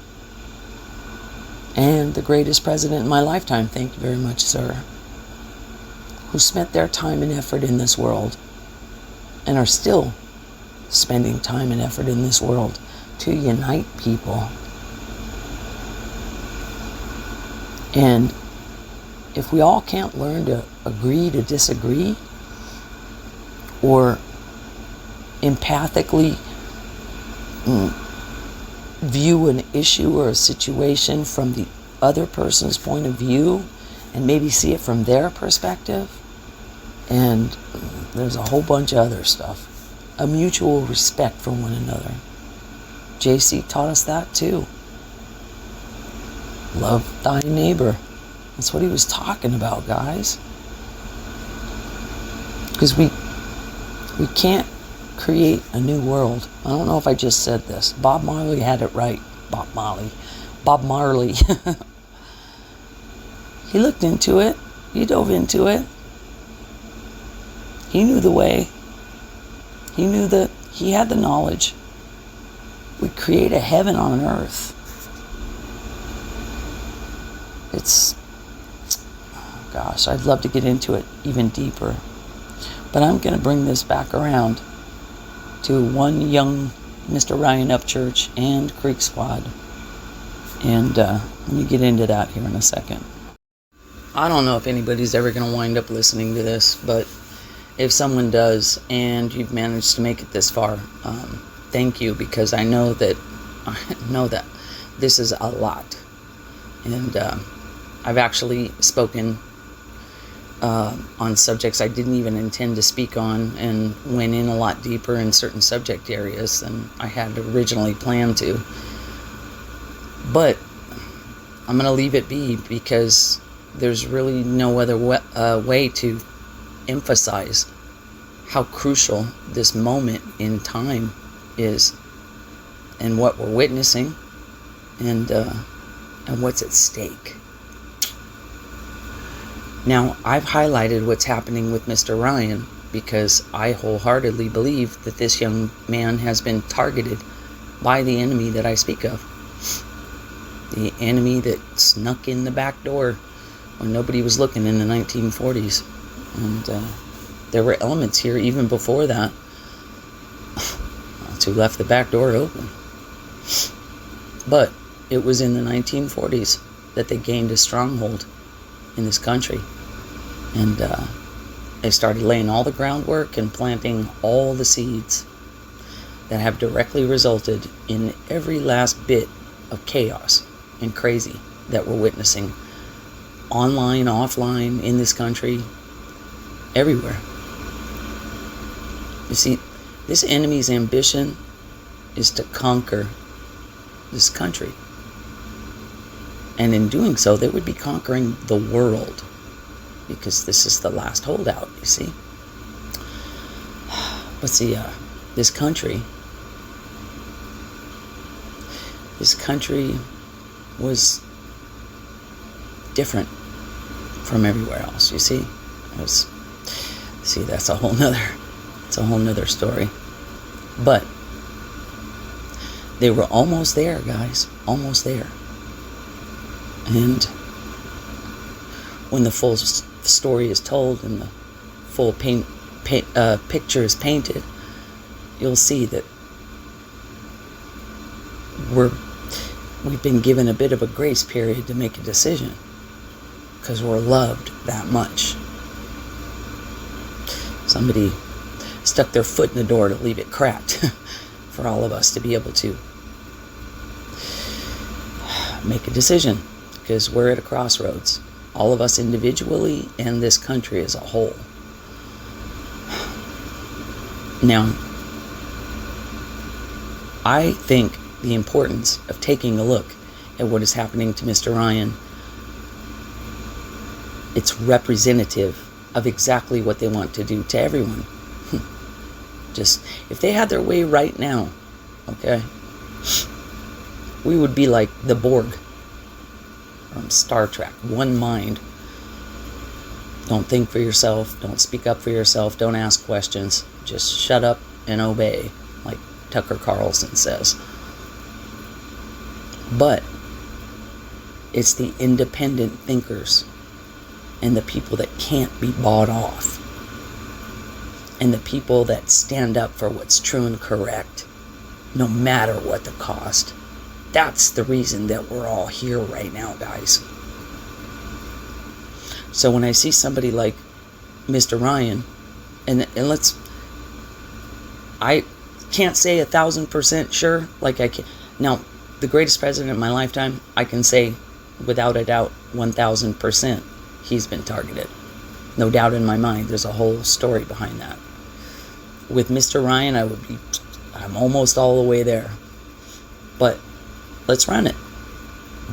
and the greatest president in my lifetime, thank you very much, sir, who spent their time and effort in this world and are still spending time and effort in this world to unite people. And if we all can't learn to agree to disagree, or empathically view an issue or a situation from the other person's point of view and maybe see it from their perspective, and there's a whole bunch of other stuff. A mutual respect for one another. JC taught us that too. Love thy neighbor. That's what he was talking about, guys. Because we can't create a new world. I don't know if I just said this. Bob Marley had it right. Bob Marley. He looked into it. He dove into it. He knew the way. He had the knowledge. We create a heaven on earth. Gosh, I'd love to get into it even deeper. But I'm going to bring this back around to one young MrRyan Upchurch and Creek Squad. And let me get into that here in a second. I don't know if anybody's ever going to wind up listening to this, but if someone does and you've managed to make it this far, thank you, because I know that this is a lot. And I've actually spoken on subjects I didn't even intend to speak on, and went in a lot deeper in certain subject areas than I had originally planned to. But I'm going to leave it be, because there's really no other way to emphasize how crucial this moment in time is, and what we're witnessing, and what's at stake. Now, I've highlighted what's happening with MrRyan because I wholeheartedly believe that this young man has been targeted by the enemy that I speak of. The enemy that snuck in the back door when nobody was looking in the 1940s. And there were elements here even before that who left the back door open. But it was in the 1940s that they gained a stronghold in this country, and they started laying all the groundwork and planting all the seeds that have directly resulted in every last bit of chaos and crazy that we're witnessing online, offline, in this country, everywhere. You see, this enemy's ambition is to conquer this country. And in doing so, they would be conquering the world, because this is the last holdout, you see. But see, this country was different from everywhere else, you see. That's a whole nother story. But they were almost there, guys, almost there. And when the full story is told and the full picture is painted, you'll see that we've been given a bit of a grace period to make a decision, because we're loved that much. Somebody stuck their foot in the door to leave it cracked for all of us to be able to make a decision, because we're at a crossroads, all of us individually and this country as a whole. Now, I think the importance of taking a look at what is happening to MrRyan, it's representative of exactly what they want to do to everyone. Just, if they had their way right now, okay, we would be like the Borg from Star Trek, one mind. Don't think for yourself, don't speak up for yourself, don't ask questions, just shut up and obey, like Tucker Carlson says. But It's the independent thinkers and the people that can't be bought off, and the people that stand up for what's true and correct, no matter what the cost. That's the reason that we're all here right now, guys. So when I see somebody like MrRyan, and I can't say 1,000% sure, like I can. Now, the greatest president of my lifetime, I can say without a doubt 1,000% he's been targeted. No doubt in my mind. There's a whole story behind that. With MrRyan, I'm almost all the way there. But let's run it.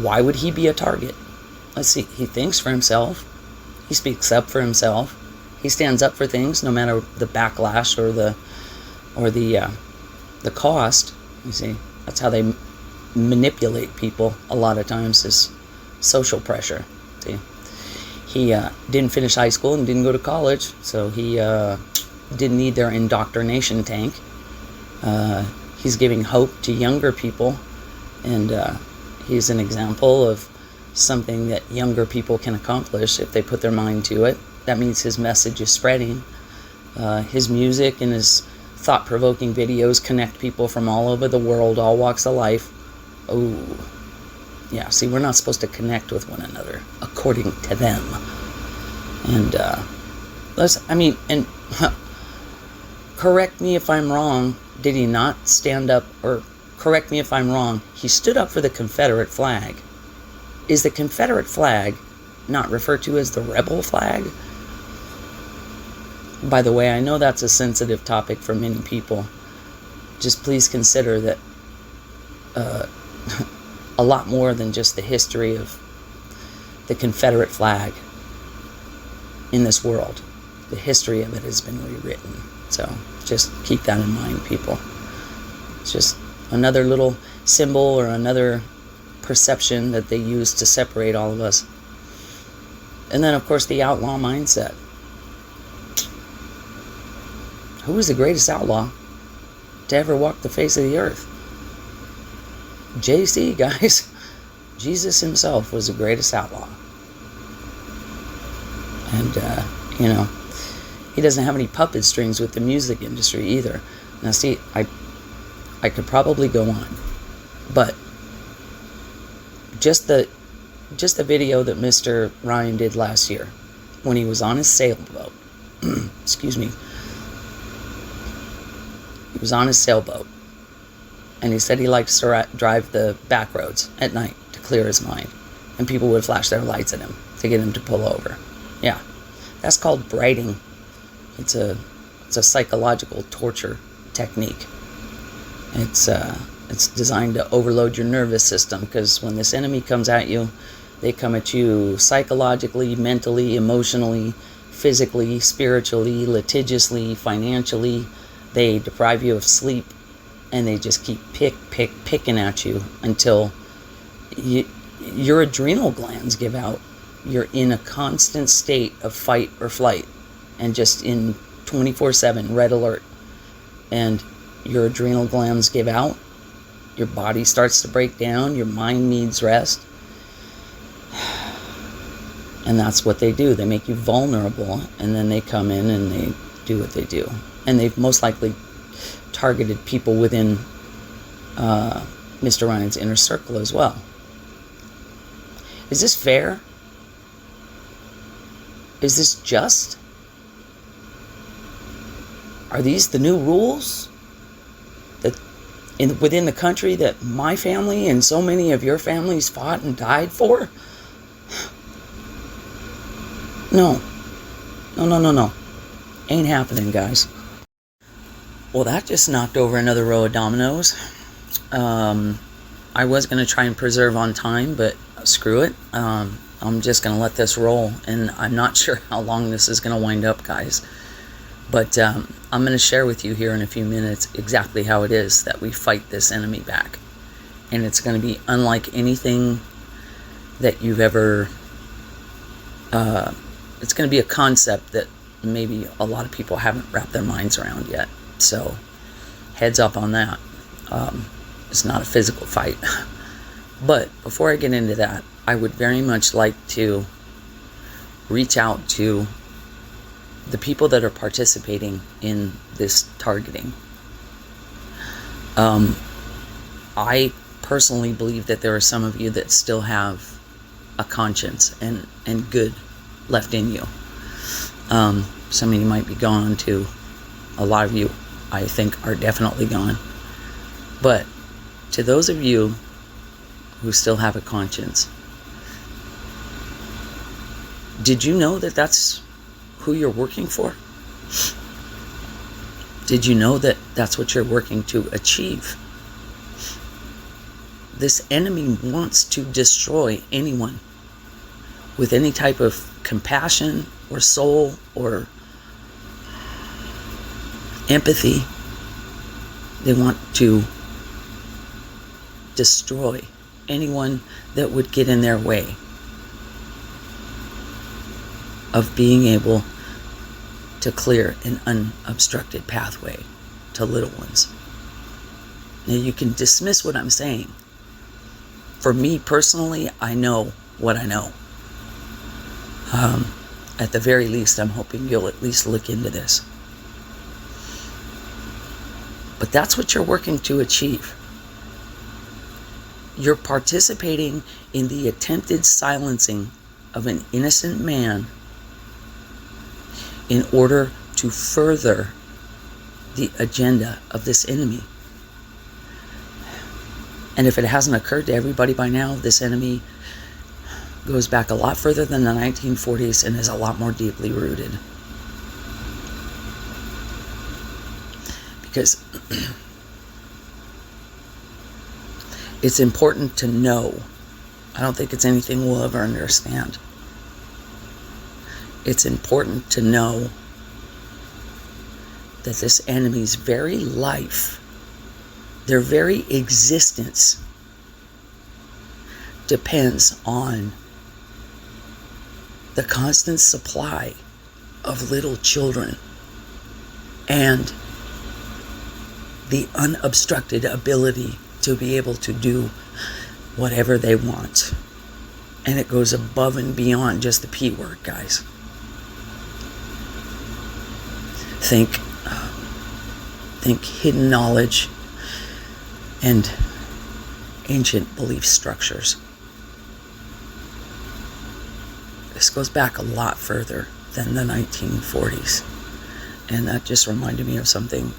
Why would he be a target? Let's see. He thinks for himself. He speaks up for himself. He stands up for things, no matter the backlash or the cost. You see, that's how they manipulate people a lot of times, is social pressure. See, he didn't finish high school and didn't go to college, so he didn't need their indoctrination tank. He's giving hope to younger people, and he's an example of something that younger people can accomplish if they put their mind to it. That means his message is spreading. His music and his thought-provoking videos connect people from all over the world, all walks of life. Oh, yeah, see, we're not supposed to connect with one another, according to them. And, correct me if I'm wrong, did he not stand up, or correct me if I'm wrong, he stood up for the Confederate flag. Is the Confederate flag not referred to as the rebel flag? By the way, I know that's a sensitive topic for many people. Just please consider that a lot more than just the history of the Confederate flag in this world. The history of it has been rewritten. So just keep that in mind, people. It's just another little symbol or another perception that they use to separate all of us. And then, of course, the outlaw mindset. Who was the greatest outlaw to ever walk the face of the earth? JC, guys. Jesus himself was the greatest outlaw. And, he doesn't have any puppet strings with the music industry either. Now, see, I could probably go on, but just the video that MrRyan did last year when he was on his sailboat. Excuse me. He was on his sailboat, and he said he likes to drive the back roads at night to clear his mind, and people would flash their lights at him to get him to pull over. Yeah, that's called braiding. It's a psychological torture technique. It's designed to overload your nervous system, because when this enemy comes at you, they come at you psychologically, mentally, emotionally, physically, spiritually, litigiously, financially. They deprive you of sleep, and they just keep picking at you until your adrenal glands give out. You're in a constant state of fight or flight, and just in 24/7 red alert. And your adrenal glands give out, your body starts to break down, your mind needs rest. And that's what they do. They make you vulnerable, and then they come in and they do what they do. And they've most likely targeted people within MrRyan's inner circle as well. Is this fair? Is this just? Are these the new rules that within the country that my family and so many of your families fought and died for? No. No. Ain't happening, guys. Well, that just knocked over another row of dominoes. I was going to try and preserve on time, but screw it. I'm just going to let this roll, and I'm not sure how long this is going to wind up, guys. But I'm going to share with you here in a few minutes exactly how it is that we fight this enemy back. And it's going to be unlike anything that you've ever... it's going to be a concept that maybe a lot of people haven't wrapped their minds around yet. So, heads up on that. It's not a physical fight. But before I get into that, I would very much like to reach out to the people that are participating in this targeting. I personally believe that there are some of you that still have a conscience and good left in you. Some of you might be gone too. A lot of you, I think, are definitely gone. But to those of you who still have a conscience, did you know that that's who you're working for? Did you know that that's what you're working to achieve? This enemy wants to destroy anyone with any type of compassion or soul or empathy. They want to destroy anyone that would get in their way of being able to clear an unobstructed pathway to little ones. Now, you can dismiss what I'm saying. For me personally, I know what I know. At the very least, I'm hoping you'll at least look into this. But that's what you're working to achieve. You're participating in the attempted silencing of an innocent man in order to further the agenda of this enemy. And if it hasn't occurred to everybody by now, this enemy goes back a lot further than the 1940s and is a lot more deeply rooted. Because it's important to know. I don't think it's anything we'll ever understand. It's important to know that this enemy's very life, their very existence, depends on the constant supply of little children and the unobstructed ability to be able to do whatever they want. And it goes above and beyond just the P word, guys. Think hidden knowledge and ancient belief structures. This goes back a lot further than the 1940s. And that just reminded me of something.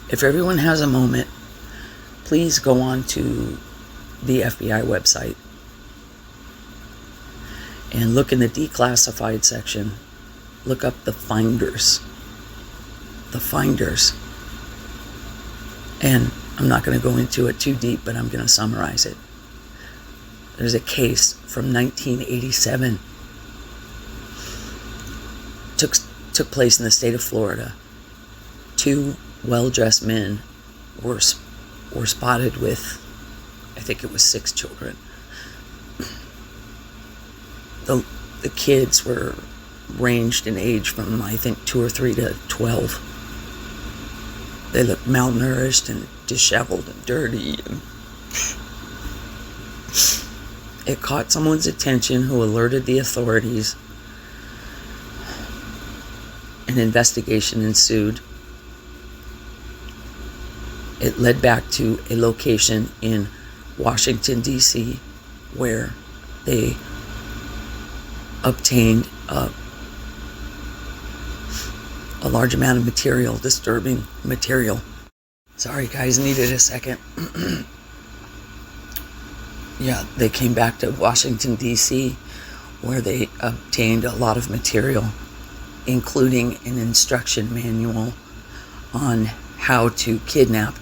If everyone has a moment, please go on to the FBI website and look in the declassified section. Look up the finders. The finders. And I'm not going to go into it too deep, but I'm going to summarize it. There's a case from 1987. Took place in the state of Florida. 2 well-dressed men were spotted with, I think it was 6 children. The kids were ranged in age from, I think, 2 or 3 to 12. They looked malnourished and disheveled and dirty. And it caught someone's attention who alerted the authorities. An investigation ensued. It led back to a location in Washington, D.C., where they obtained a large amount of material, disturbing material. Sorry, guys, needed a second. Yeah, they came back to Washington, D.C., where they obtained a lot of material, including an instruction manual on how to kidnap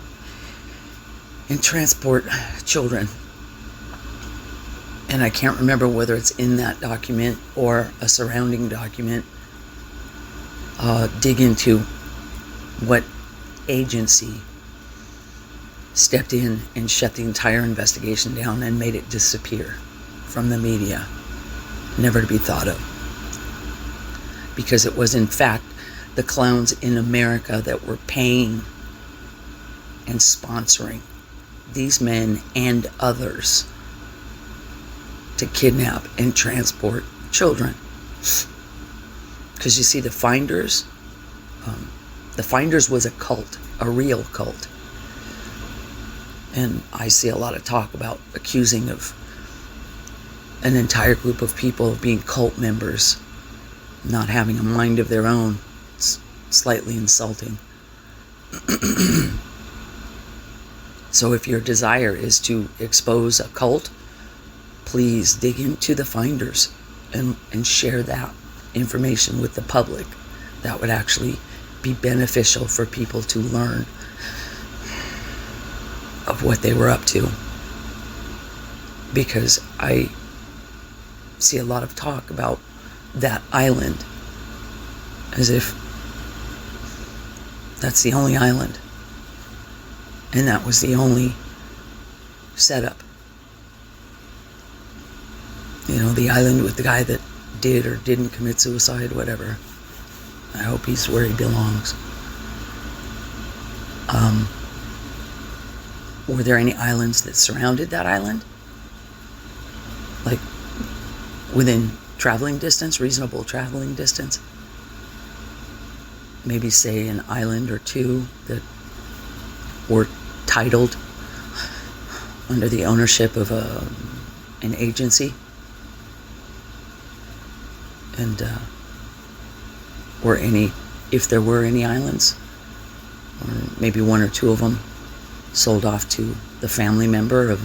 and transport children. And I can't remember whether it's in that document or a surrounding document. Dig into what agency stepped in and shut the entire investigation down and made it disappear from the media, never to be thought of. Because it was, in fact, the clowns in America that were paying and sponsoring these men and others to kidnap and transport children. Because you see, the Finders was a cult, a real cult. And I see a lot of talk about accusing of an entire group of people of being cult members, not having a mind of their own. It's slightly insulting. So if your desire is to expose a cult, please dig into the Finders and share that information with the public. That would actually be beneficial for people to learn of what they were up to. Because I see a lot of talk about that island as if that's the only island. And that was the only setup. You know, the island with the guy that did or didn't commit suicide, whatever. I hope he's where he belongs. Were there any islands that surrounded that island? Like, within traveling distance, reasonable traveling distance? Maybe say an island or two that were titled under the ownership of an agency, and or any, if there were any islands, or maybe one or two of them sold off to the family member of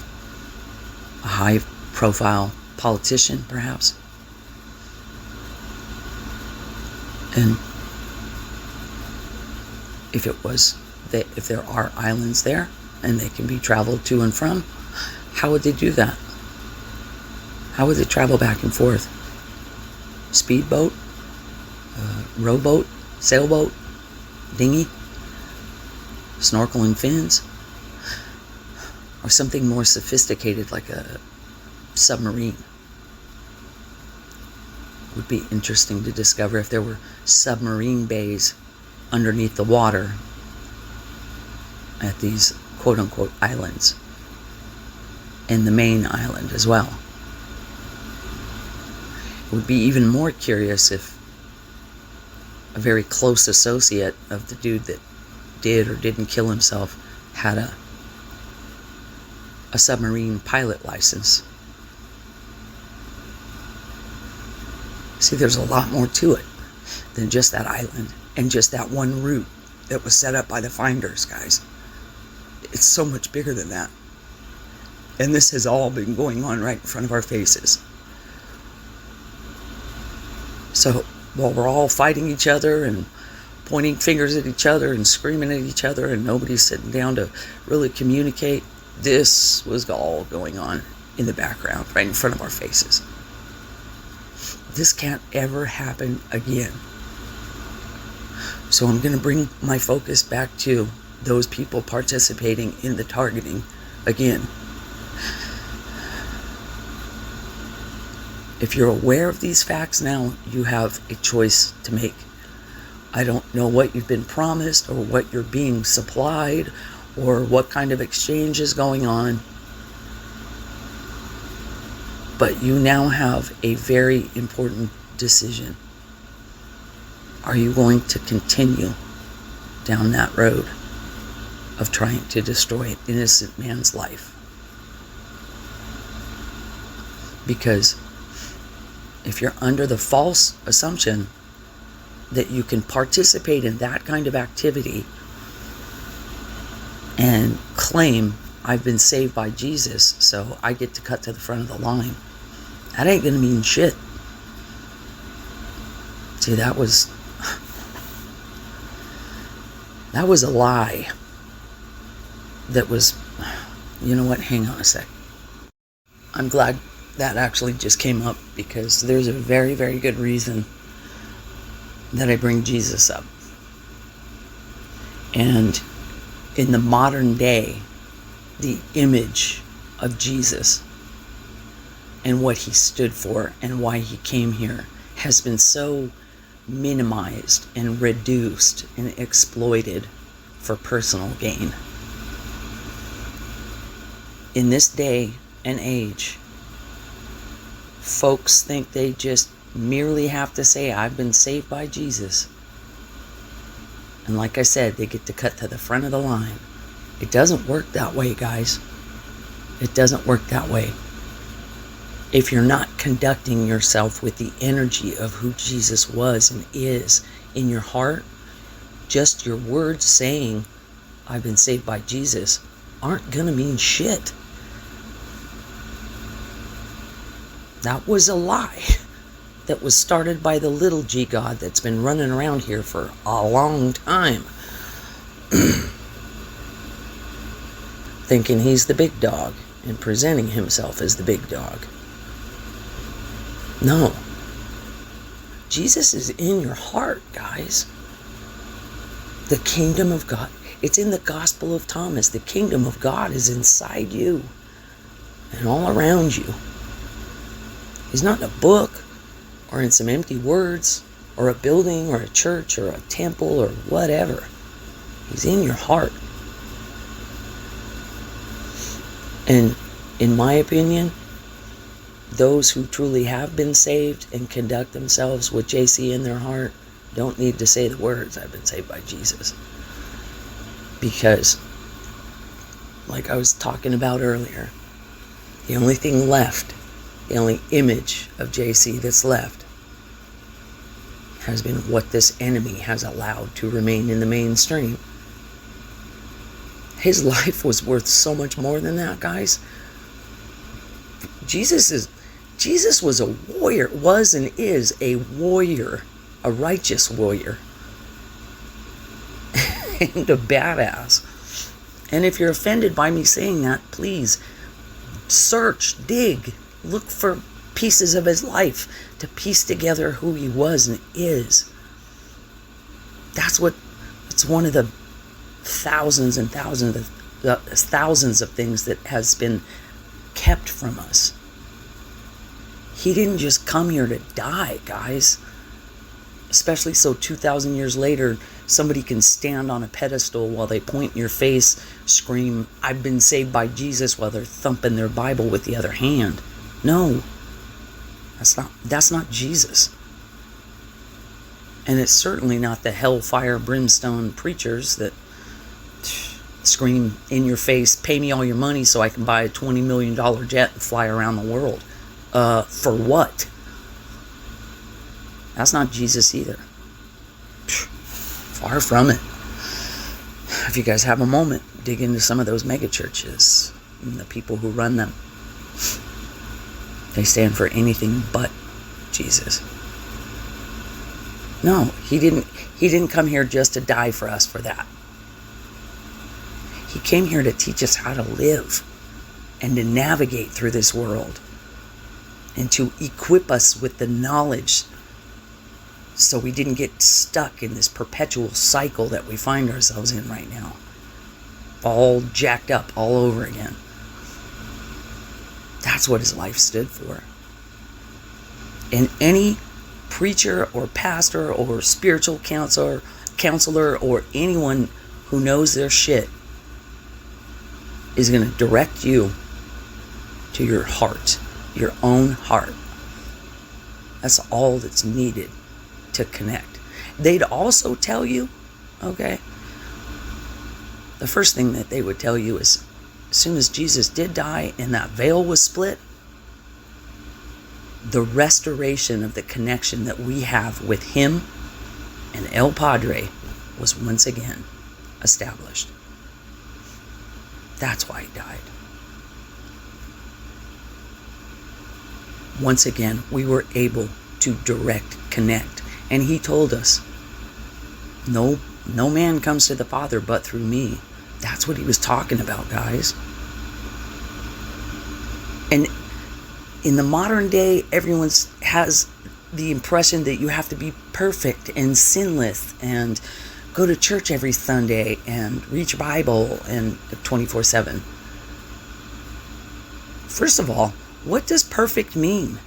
a high-profile politician, perhaps. And if it was that, if there are islands there and they can be traveled to and from, how would they do that? How would they travel back and forth? Speedboat, rowboat, sailboat, dinghy, snorkel and fins, or something more sophisticated like a submarine. It would be interesting to discover if there were submarine bays underneath the water at these quote-unquote islands, and the main island as well. It would be even more curious if a very close associate of the dude that did or didn't kill himself had a submarine pilot license. See, there's a lot more to it than just that island and just that one route that was set up by the Finders, guys. It's so much bigger than that. And this has all been going on right in front of our faces. So while we're all fighting each other and pointing fingers at each other and screaming at each other and nobody's sitting down to really communicate, this was all going on in the background right in front of our faces. This can't ever happen again. So I'm going to bring my focus back to those people participating in the targeting again. If you're aware of these facts now, you have a choice to make. I don't know what you've been promised or what you're being supplied or what kind of exchange is going on. But you now have a very important decision. Are you going to continue down that road of trying to destroy an innocent man's life? Because if you're under the false assumption that you can participate in that kind of activity and claim, I've been saved by Jesus, so I get to cut to the front of the line, that ain't gonna mean shit. See, that was a lie. That was, you know what, hang on a sec. I'm glad that actually just came up, because there's a very, very good reason that I bring Jesus up. And in the modern day, the image of Jesus and what he stood for and why he came here has been so minimized and reduced and exploited for personal gain. In this day and age, Folks think they just merely have to say, I've been saved by Jesus. And like I said, they get to cut to the front of the line. It doesn't work that way, guys. It doesn't work that way. If you're not conducting yourself with the energy of who Jesus was and is in your heart, just your words saying, I've been saved by Jesus, aren't going to mean shit. That was a lie that was started by the little G God that's been running around here for a long time. Thinking he's the big dog and presenting himself as the big dog. No. Jesus is in your heart, guys. The kingdom of God. It's in the Gospel of Thomas. The kingdom of God is inside you and all around you. He's not in a book or in some empty words or a building or a church or a temple or whatever. He's in your heart. And in my opinion, those who truly have been saved and conduct themselves with JC in their heart don't need to say the words, I've been saved by Jesus. Because, like I was talking about earlier, the only thing left, the only image of JC that's left, has been what this enemy has allowed to remain in the mainstream. His life was worth so much more than that, guys. Jesus was a warrior, was and is a warrior, a righteous warrior, and a badass. And if you're offended by me saying that, please search, dig, look for pieces of his life to piece together who he was and is. It's one of the thousands and thousands of things that has been kept from us. He didn't just come here to die, guys. Especially so 2,000 years later, somebody can stand on a pedestal while they point in your face, scream, I've been saved by Jesus, while they're thumping their Bible with the other hand. No, that's not Jesus. And it's certainly not the hellfire brimstone preachers that scream in your face, pay me all your money so I can buy a $20 million jet and fly around the world. For what? That's not Jesus either. Far from it. If you guys have a moment, dig into some of those mega churches and the people who run them. They stand for anything but Jesus. No, he didn't come here just to die for us for that. He came here to teach us how to live and to navigate through this world and to equip us with the knowledge so we didn't get stuck in this perpetual cycle that we find ourselves in right now. All jacked up all over again. That's what his life stood for. And any preacher or pastor or spiritual counselor or anyone who knows their shit is going to direct you to your heart, your own heart. That's all that's needed to connect. They'd also tell you, okay, the first thing that they would tell you is, as soon as Jesus did die and that veil was split, the restoration of the connection that we have with him and El Padre was once again established. That's why he died. Once again, we were able to direct connect. And he told us, no man comes to the Father but through me. That's what he was talking about, guys. And in the modern day, everyone has the impression that you have to be perfect and sinless and go to church every Sunday and read your Bible and 24/7. First of all, what does perfect mean?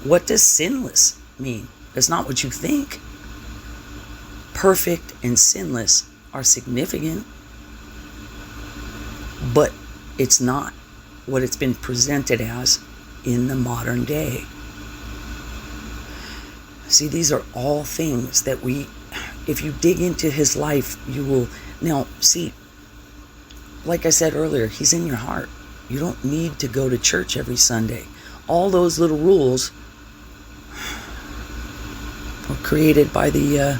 What does sinless mean? That's not what you think. Perfect and sinless are significant, but it's not what it's been presented as in the modern day. See, these are all things that if you dig into his life, you will. Now, see, like I said earlier, he's in your heart. You don't need to go to church every Sunday. All those little rules were created by the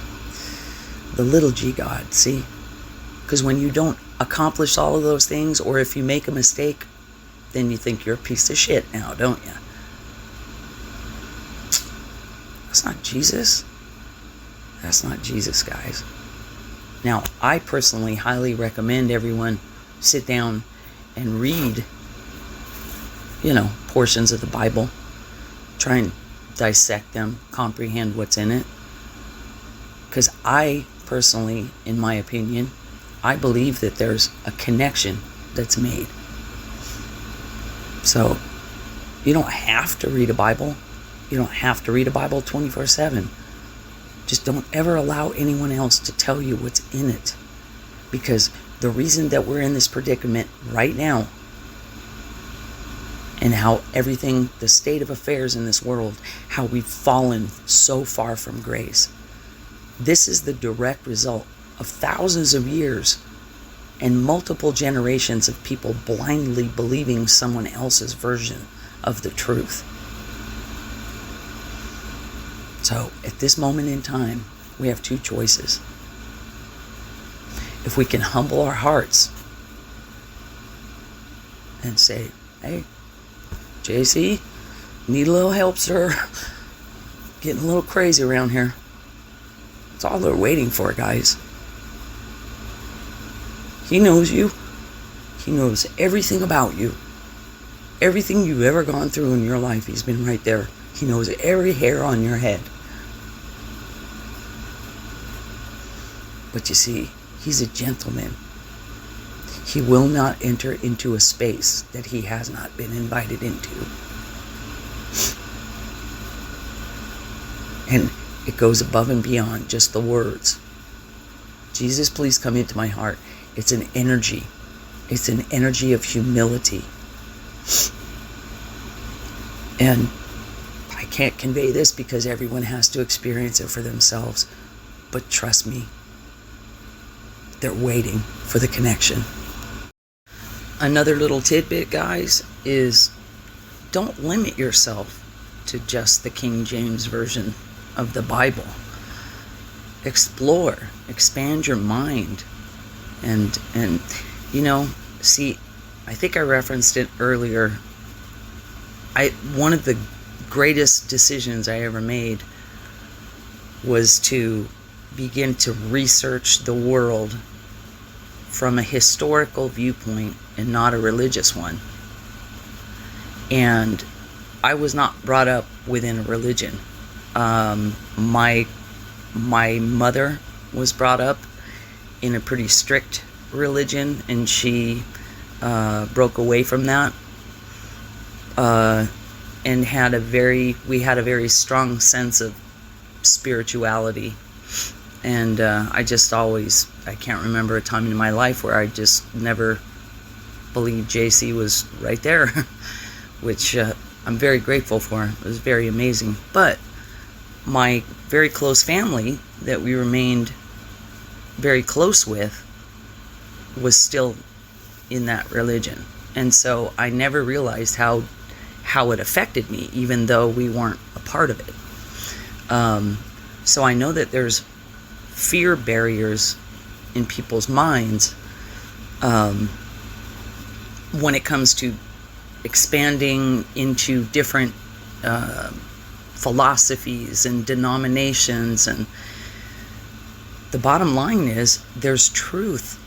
little g God, see? Because when you don't accomplish all of those things, or if you make a mistake, then you think you're a piece of shit now, don't you? That's not Jesus. That's not Jesus, guys. Now, I personally highly recommend everyone sit down and read, portions of the Bible. Try and dissect them, comprehend what's in it. Because I personally, in my opinion, I believe that there's a connection that's made. So, you don't have to read a Bible. You don't have to read a Bible 24/7. Just don't ever allow anyone else to tell you what's in it. Because the reason that we're in this predicament right now, and how everything, the state of affairs in this world, how we've fallen so far from grace, this is the direct result of thousands of years and multiple generations of people blindly believing someone else's version of the truth. So, at this moment in time, we have two choices. If we can humble our hearts and say, hey, JC, need a little help, sir. Getting a little crazy around here. That's all they're waiting for, guys. He knows you. He knows everything about you. Everything you've ever gone through in your life, he's been right there. He knows every hair on your head. But you see, he's a gentleman. He will not enter into a space that he has not been invited into. And it goes above and beyond just the words. Jesus, please come into my heart. It's an energy. It's an energy of humility. And I can't convey this because everyone has to experience it for themselves. But trust me, they're waiting for the connection. Another little tidbit, guys, is don't limit yourself to just the King James Version of the Bible. Explore, expand your mind. And see, I think I referenced it earlier. One of the greatest decisions I ever made was to begin to research the world from a historical viewpoint and not a religious one. And I was not brought up within a religion. My mother was brought up in a pretty strict religion, and she broke away from that, and we had a very strong sense of spirituality. And I can't remember a time in my life where I just never believed JC was right there, which I'm very grateful for. It was very amazing. But my very close family that we remained very close with was still in that religion. And so I never realized how it affected me, even though we weren't a part of it. So I know that there's fear barriers in people's minds when it comes to expanding into different philosophies and denominations. And the bottom line is there's truth.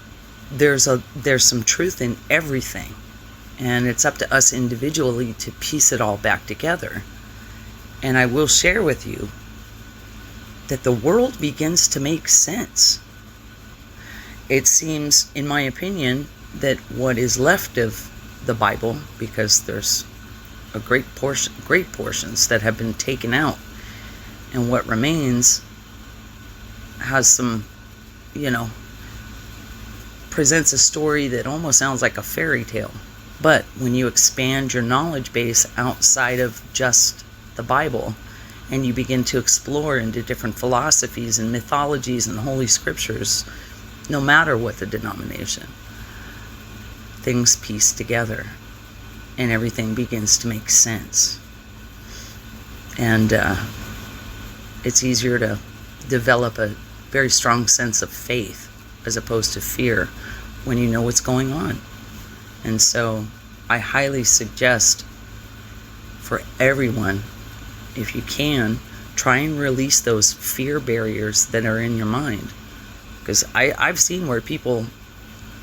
There's some truth in everything, and it's up to us individually to piece it all back together. And I will share with you that the world begins to make sense. It seems, in my opinion, that what is left of the Bible, because there's a great portions that have been taken out, and what remains has some, presents a story that almost sounds like a fairy tale. But when you expand your knowledge base outside of just the Bible, and you begin to explore into different philosophies and mythologies and holy scriptures, no matter what the denomination, things piece together and everything begins to make sense. And it's easier to develop a very strong sense of faith as opposed to fear when you know what's going on. And so I highly suggest for everyone, if you can, try and release those fear barriers that are in your mind. Because I've seen where people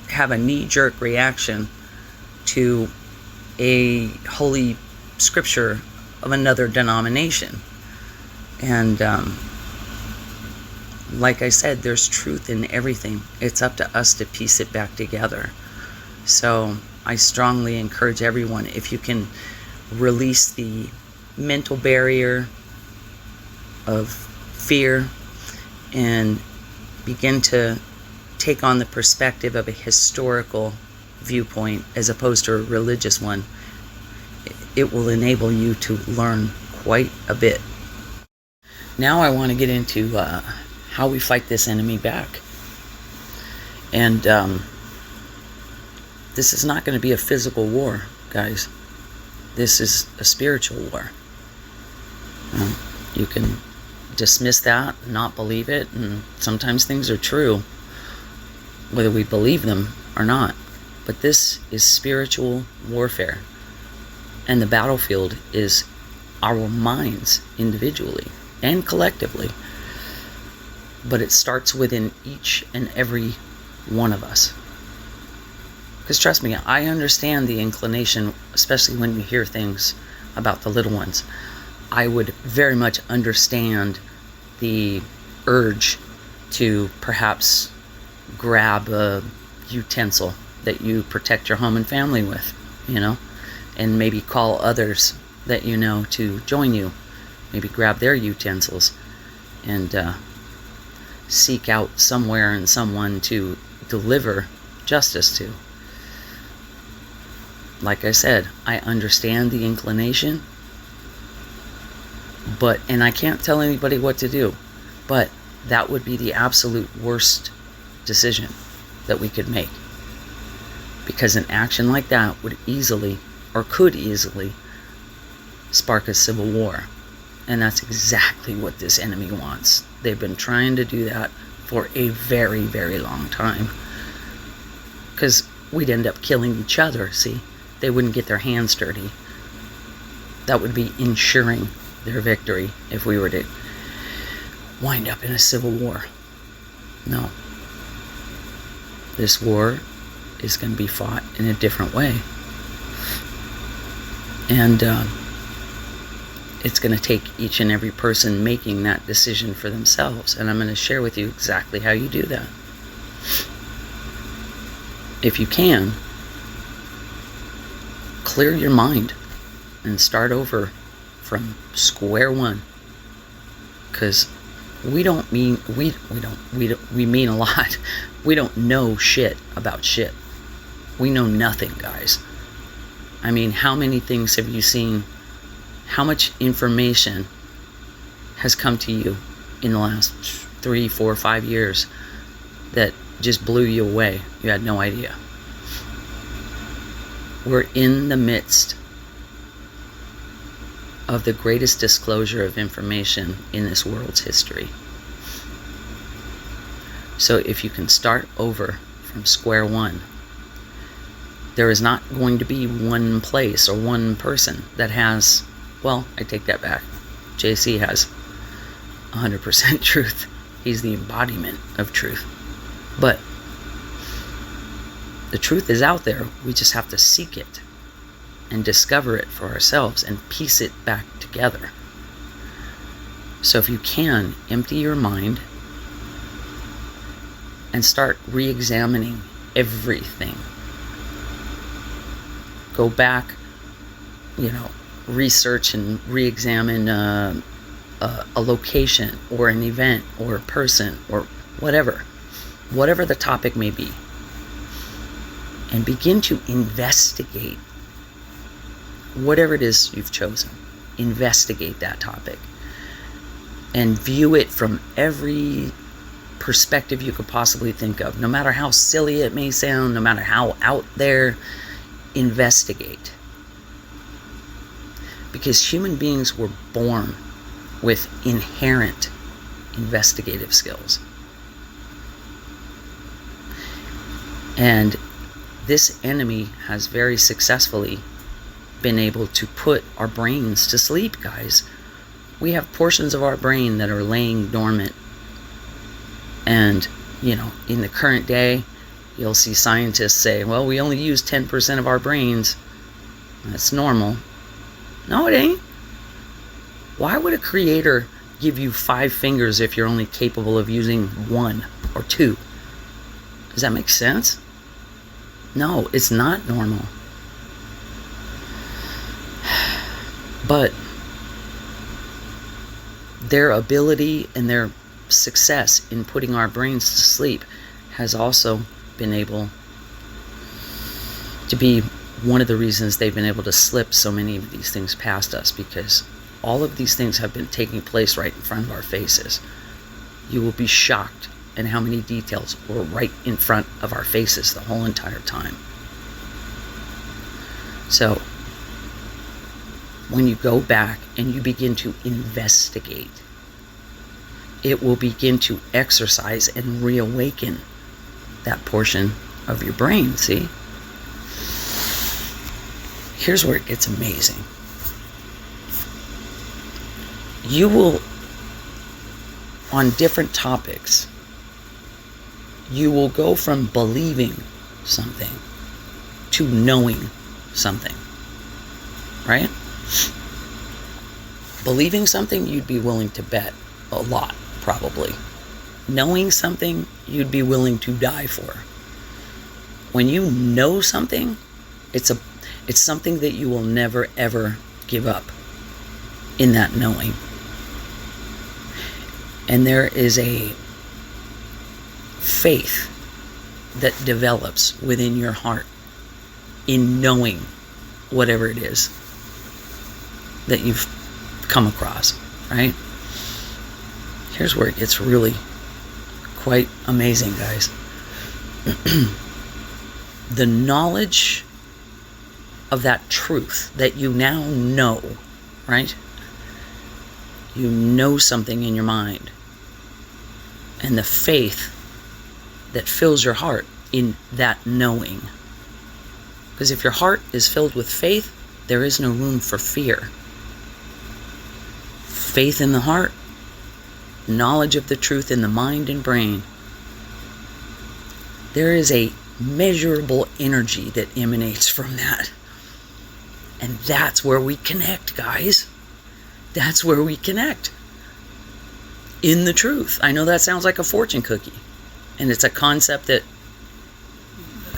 have a knee-jerk reaction to a holy scripture of another denomination. And like I said, there's truth in everything. It's up to us to piece it back together. So I strongly encourage everyone, if you can release the mental barrier of fear and begin to take on the perspective of a historical viewpoint as opposed to a religious one, it will enable you to learn quite a bit. Now I want to get into how we fight this enemy back. And this is not going to be a physical war, guys. This is a spiritual war. You can dismiss that, not believe it, and sometimes things are true, whether we believe them or not. But this is spiritual warfare. And the battlefield is our minds individually and collectively. But it starts within each and every one of us. Because trust me, I understand the inclination, especially when you hear things about the little ones. I would very much understand the urge to perhaps grab a utensil that you protect your home and family with, and maybe call others that you know to join you. Maybe grab their utensils and seek out somewhere and someone to deliver justice to. Like I said, I understand the inclination, and I can't tell anybody what to do, but that would be the absolute worst decision that we could make. Because an action like that would easily, or could easily, spark a civil war. And that's exactly what this enemy wants. They've been trying to do that for a very, very long time. Because we'd end up killing each other, see? They wouldn't get their hands dirty. That would be ensuring their victory if we were to wind up in a civil war. No. This war is going to be fought in a different way. And it's going to take each and every person making that decision for themselves. And I'm going to share with you exactly how you do that. If you can, clear your mind and start over from square one. Because we mean a lot. We don't know shit about shit. We know nothing, guys. I mean, how many things have you seen? How much information has come to you in the last 3, 4, 5 years that just blew you away? You had no idea. We're in the midst of the greatest disclosure of information in this world's history. So if you can start over from square one, there is not going to be one place or one person that has, well, I take that back. JC has 100% truth. He's the embodiment of truth. But the truth is out there. We just have to seek it and discover it for ourselves and piece it back together. So if you can, empty your mind and start re-examining everything. Go back, research and re-examine a location or an event or a person or whatever the topic may be. And begin to investigate whatever it is you've chosen, investigate that topic and view it from every perspective you could possibly think of. No matter how silly it may sound, no matter how out there, investigate. Because human beings were born with inherent investigative skills. And this enemy has very successfully been able to put our brains to sleep, guys. We have portions of our brain that are laying dormant. And, in the current day, you'll see scientists say, well, we only use 10% of our brains. That's normal. No, it ain't. Why would a creator give you 5 fingers if you're only capable of using 1 or 2? Does that make sense? No, it's not normal. But their ability and their success in putting our brains to sleep has also been able to be one of the reasons they've been able to slip so many of these things past us, because all of these things have been taking place right in front of our faces. You will be shocked at how many details were right in front of our faces the whole entire time. So, when you go back and you begin to investigate, it will begin to exercise and reawaken that portion of your brain, see? Here's where it gets amazing. You will, on different topics, you will go from believing something to knowing something, right? Believing something, you'd be willing to bet a lot, probably. Knowing something, you'd be willing to die for. When you know something, it's something that you will never, ever give up in that knowing. And there is a faith that develops within your heart in knowing whatever it is that you've come across, right? Here's where it gets really quite amazing, guys. The knowledge of that truth that you now know, right? You know something in your mind. And the faith that fills your heart in that knowing. Because if your heart is filled with faith, there is no room for fear. Faith in the heart, knowledge of the truth in the mind and brain. There is a measurable energy that emanates from that. And that's where we connect, guys. That's where we connect. In the truth. I know that sounds like a fortune cookie. And it's a concept that,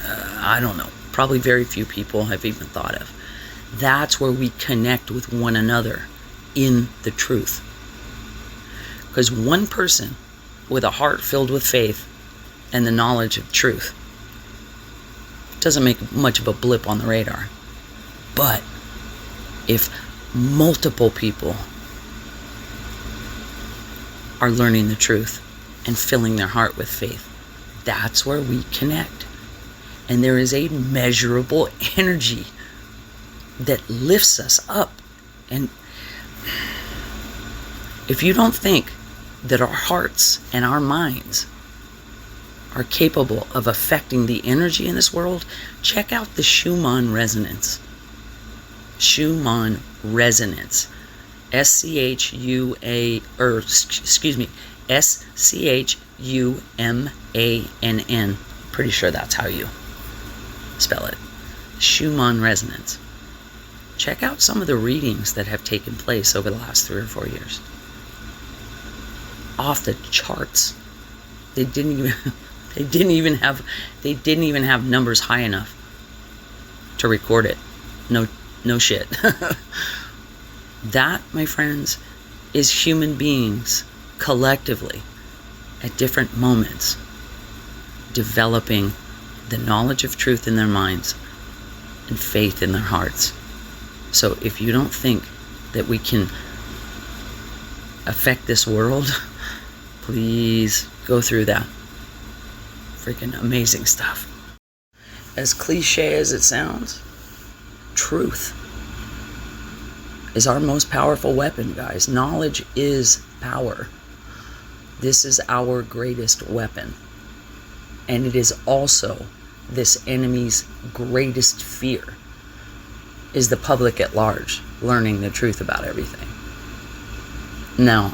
I don't know, probably very few people have even thought of. That's where we connect with one another in the truth. Because one person with a heart filled with faith and the knowledge of truth doesn't make much of a blip on the radar. But if multiple people are learning the truth and filling their heart with faith, that's where we connect. And there is a measurable energy that lifts us up. And if you don't think that our hearts and our minds are capable of affecting the energy in this world, check out the Schumann resonance. Schumann resonance. SCHUMANN. Pretty sure that's how you spell it. Schumann resonance. Check out some of the readings that have taken place over the last 3 or 4 years. Off the charts. They didn't even have numbers high enough to record it. No shit. That, my friends, is human beings collectively at different moments developing the knowledge of truth in their minds and faith in their hearts. So if you don't think that we can affect this world, please go through that. Freaking amazing stuff. As cliche as it sounds, truth is our most powerful weapon, guys. Knowledge is power. This is our greatest weapon. And it is also this enemy's greatest fear, is the public at large learning the truth about everything. Now,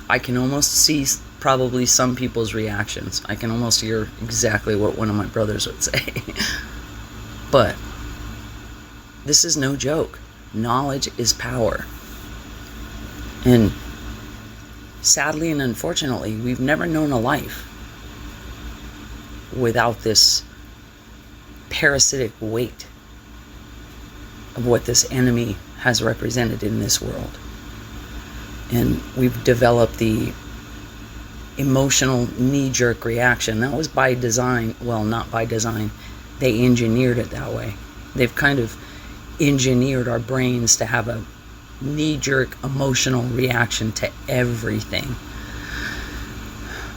I can almost see probably some people's reactions. I can almost hear exactly what one of my brothers would say. But this is no joke. Knowledge is power. And sadly and unfortunately, we've never known a life without this parasitic weight of what this enemy has represented in this world. And we've developed the emotional knee-jerk reaction. That was by design. Well, not by design. They engineered it that way. They've kind of engineered our brains to have a knee-jerk emotional reaction to everything.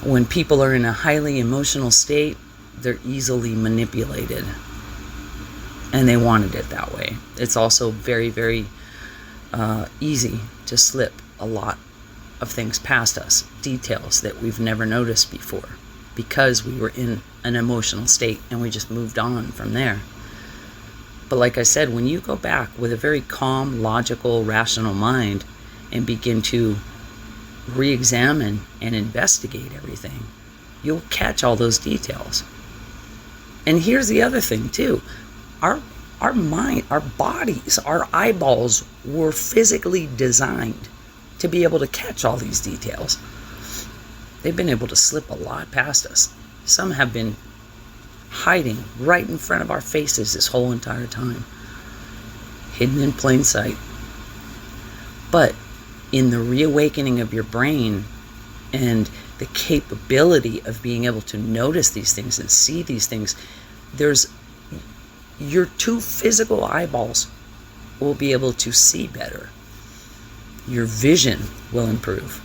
When people are in a highly emotional state, they're easily manipulated. And they wanted it that way. It's also very, very easy to slip a lot of things past us, details that we've never noticed before, because we were in an emotional state and we just moved on from there. But like I said, when you go back with a very calm, logical, rational mind and begin to re-examine and investigate everything, you'll catch all those details. And here's the other thing too. Our mind, our bodies, our eyeballs were physically designed to be able to catch all these details. They've been able to slip a lot past us. Some have been hiding right in front of our faces this whole entire time, hidden in plain sight. But in the reawakening of your brain and the capability of being able to notice these things and see these things, your two physical eyeballs will be able to see better. Your vision will improve,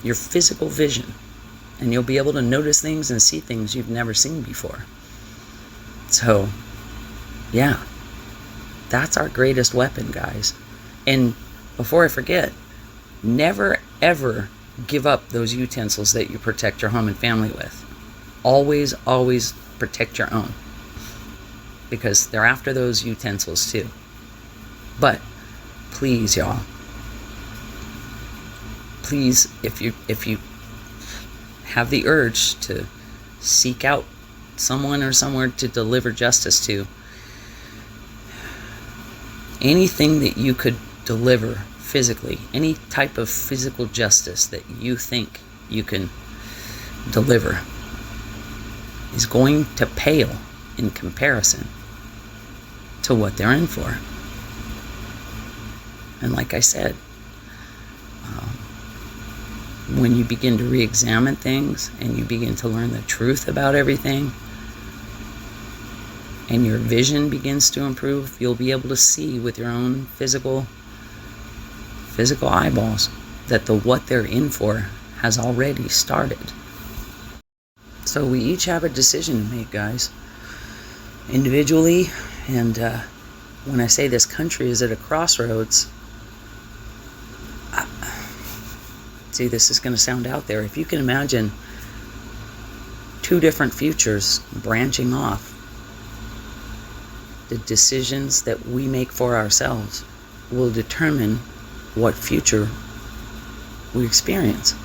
your physical vision, and you'll be able to notice things and see things you've never seen before. So, yeah, that's our greatest weapon, guys. And before I forget, never ever give up those utensils that you protect your home and family with. Always, always protect your own, because they're after those utensils too. But please, y'all, please, if you have the urge to seek out someone or somewhere to deliver justice to, anything that you could deliver physically, any type of physical justice that you think you can deliver, is going to pale in comparison to what they're in for. And like I said, when you begin to re-examine things and you begin to learn the truth about everything, and your vision begins to improve, you'll be able to see with your own physical eyeballs that what they're in for has already started. So we each have a decision to make, guys, individually. And when I say this country is at a crossroads, see, this is going to sound out there. If you can imagine two different futures branching off, the decisions that we make for ourselves will determine what future we experience.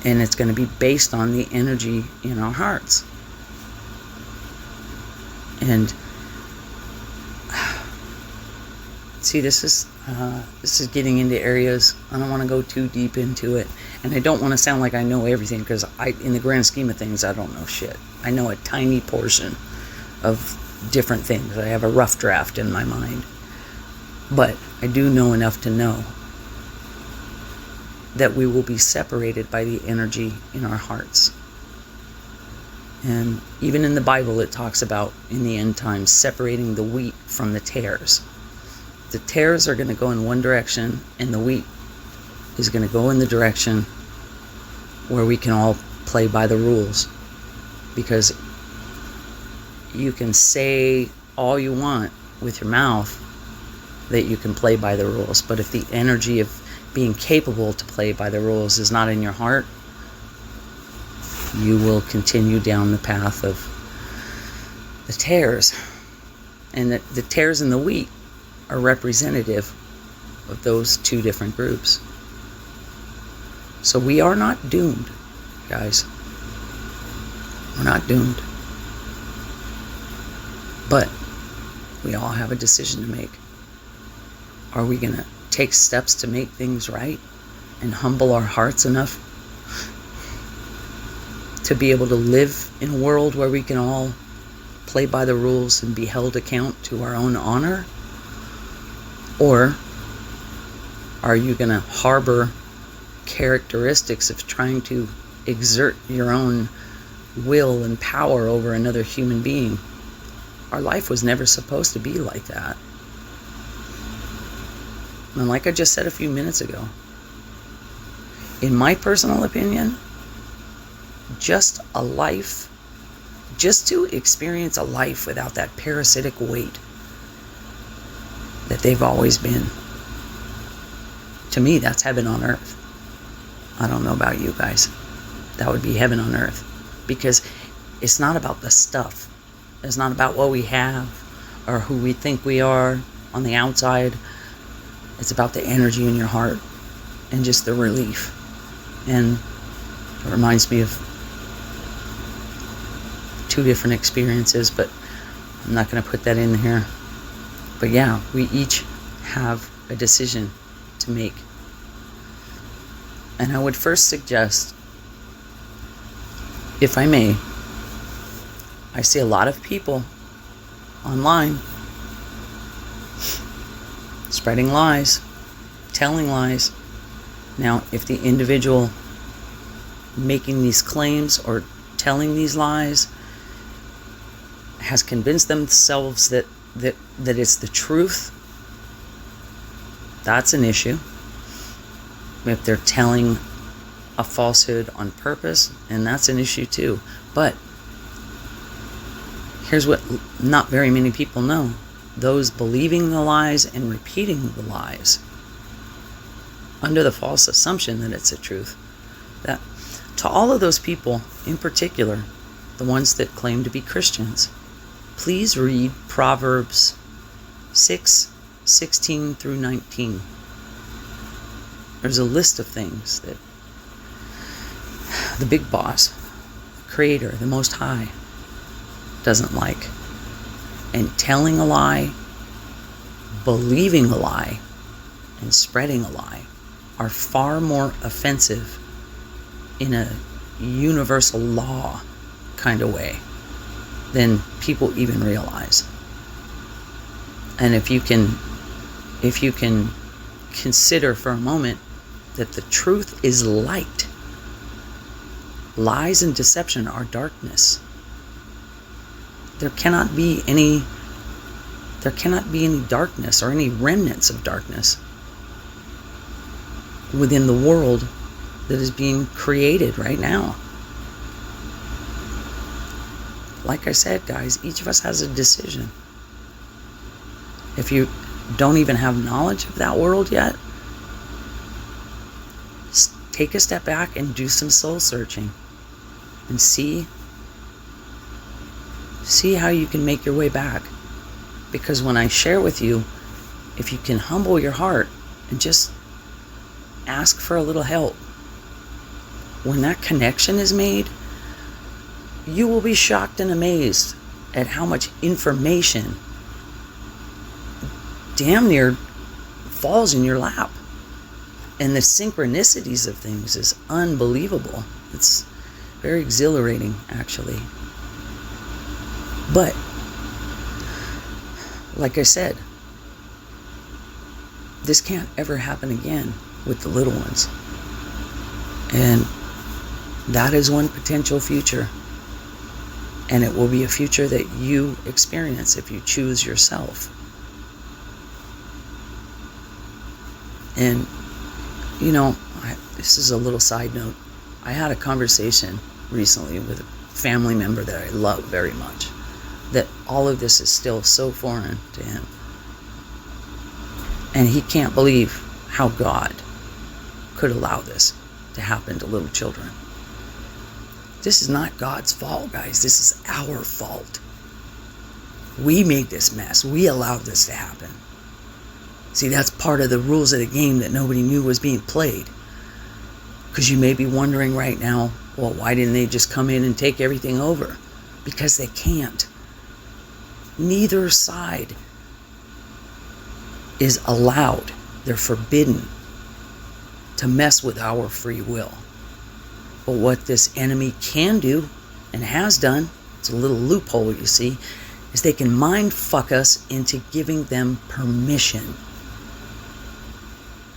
And it's going to be based on the energy in our hearts. And see, this is getting into areas, I don't want to go too deep into it, and I don't want to sound like I know everything, because in the grand scheme of things, I don't know shit. I know a tiny portion of different things. I have a rough draft in my mind, but I do know enough to know that we will be separated by the energy in our hearts. And even in the Bible, it talks about, in the end times, separating the wheat from the tares. The tares are going to go in one direction, and the wheat is going to go in the direction where we can all play by the rules. Because you can say all you want with your mouth that you can play by the rules, but if the energy of being capable to play by the rules is not in your heart, you will continue down the path of the tares. And the tares and the wheat are representative of those two different groups. So we are not doomed, guys. We're not doomed. But we all have a decision to make. Are we going to take steps to make things right and humble our hearts enough to be able to live in a world where we can all play by the rules and be held account to our own honor? Or are you going to harbor characteristics of trying to exert your own will and power over another human being? Our life was never supposed to be like that. And like I just said a few minutes ago, in my personal opinion, just to experience a life without that parasitic weight that they've always been, to me, that's heaven on earth. I don't know about you guys. That would be heaven on earth. Because it's not about the stuff. It's not about what we have or who we think we are on the outside. It's about the energy in your heart and just the relief. And it reminds me of two different experiences, but I'm not going to put that in here. But yeah, we each have a decision to make. And I would first suggest, if I may, I see a lot of people online spreading lies, telling lies. Now, if the individual making these claims or telling these lies has convinced themselves that it's the truth, that's an issue. If they're telling a falsehood on purpose, and that's an issue too. But here's what not very many people know. Those believing the lies and repeating the lies under the false assumption that it's the truth, that to all of those people, in particular, the ones that claim to be Christians, please read Proverbs 6:16 through 19. There's a list of things that the big boss, the Creator, the Most High, doesn't like. And telling a lie, believing a lie, and spreading a lie are far more offensive in a universal law kind of way than people even realize. And if you can consider for a moment that the truth is light, lies and deception are darkness. There cannot be any darkness or any remnants of darkness within the world that is being created right now. Like I said, guys, each of us has a decision. If you don't even have knowledge of that world yet, take a step back and do some soul searching and see how you can make your way back. Because when I share with you, if you can humble your heart and just ask for a little help, when that connection is made, you will be shocked and amazed at how much information damn near falls in your lap. And the synchronicities of things is unbelievable. It's very exhilarating, actually. But, like I said, this can't ever happen again with the little ones. And that is one potential future. And it will be a future that you experience if you choose yourself. And, this is a little side note. I had a conversation recently with a family member that I love very much, that all of this is still so foreign to him. And he can't believe how God could allow this to happen to little children. This is not God's fault, guys. This is our fault. We made this mess. We allowed this to happen. See, that's part of the rules of the game that nobody knew was being played. Because you may be wondering right now, well, why didn't they just come in and take everything over? Because they can't. Neither side is allowed. They're forbidden to mess with our free will. But what this enemy can do, and has done, it's a little loophole you see, is they can mind fuck us into giving them permission.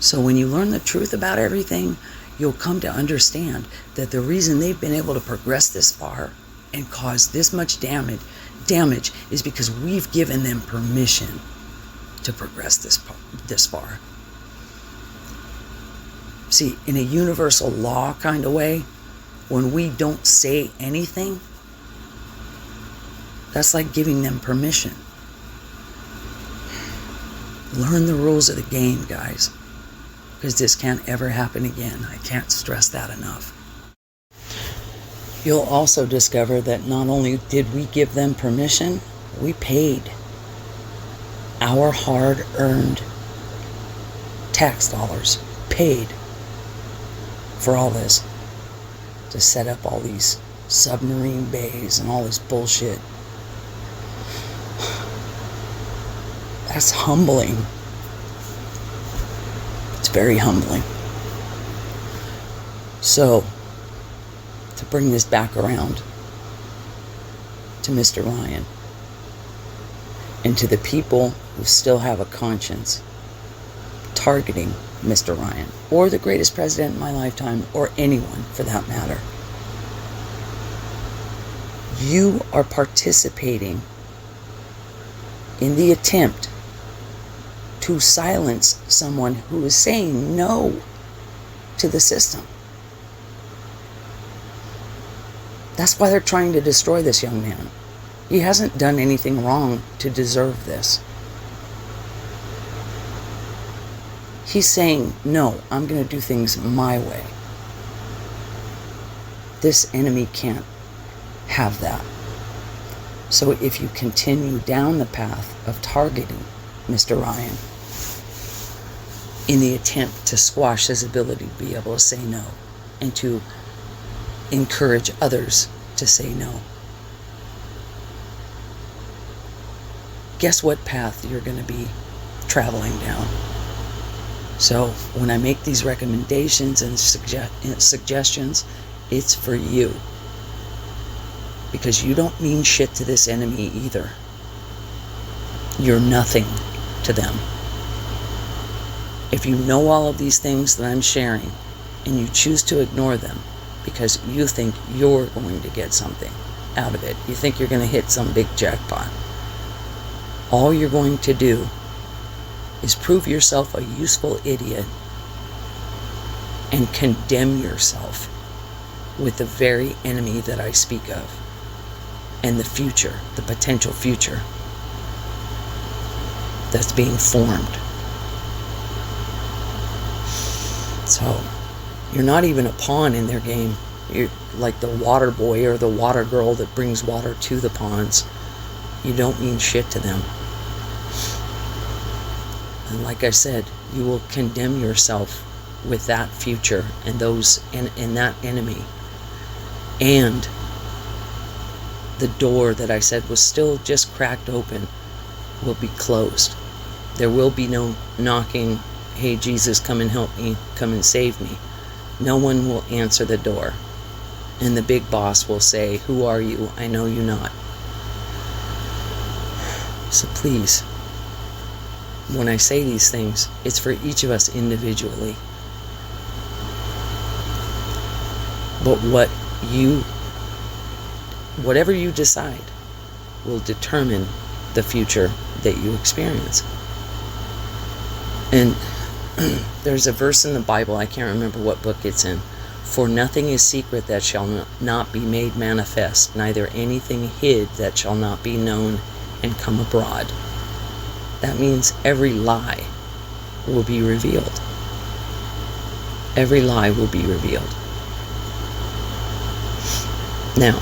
So when you learn the truth about everything, you'll come to understand that the reason they've been able to progress this far and cause this much damage is because we've given them permission to progress this far. See, in a universal law kind of way, when we don't say anything, that's like giving them permission. Learn the rules of the game, guys, because this can't ever happen again. I can't stress that enough. You'll also discover that not only did we give them permission, we paid our hard-earned tax dollars, paid for all this, to set up all these submarine bays and all this bullshit. That's humbling. It's very humbling. So, to bring this back around to MrRyan and to the people who still have a conscience targeting MrRyan or the greatest president in my lifetime, or anyone for that matter. You are participating in the attempt to silence someone who is saying no to the system. That's why they're trying to destroy this young man. He hasn't done anything wrong to deserve this. He's saying, no, I'm going to do things my way. This enemy can't have that. So if you continue down the path of targeting MrRyan in the attempt to squash his ability to be able to say no and to encourage others to say no, guess what path you're going to be traveling down? So when I make these recommendations and suggestions, it's for you. Because you don't mean shit to this enemy either. You're nothing to them. If you know all of these things that I'm sharing and you choose to ignore them because you think you're going to get something out of it, you think you're going to hit some big jackpot, all you're going to do is prove yourself a useful idiot and condemn yourself with the very enemy that I speak of and the future, the potential future that's being formed. So you're not even a pawn in their game. You're like the water boy or the water girl that brings water to the ponds. You don't mean shit to them. And like I said, you will condemn yourself with that future and those and that enemy. And the door that I said was still just cracked open will be closed. There will be no knocking, hey Jesus, come and help me, come and save me. No one will answer the door. And the big boss will say, who are you? I know you not. So please, when I say these things, it's for each of us individually. But whatever you decide will determine the future that you experience. And There's a verse in the Bible, I can't remember what book it's in. For nothing is secret that shall not be made manifest, neither anything hid that shall not be known and come abroad. That means every lie will be revealed. Every lie will be revealed. Now,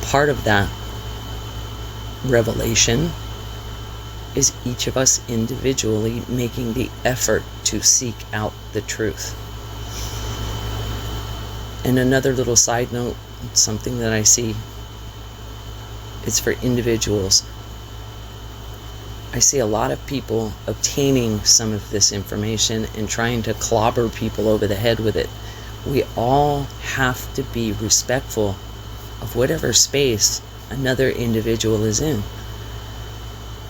part of that revelation is each of us individually making the effort to seek out the truth. And another little side note, something that I see, it's for individuals. I see a lot of people obtaining some of this information and trying to clobber people over the head with it. We all have to be respectful of whatever space another individual is in.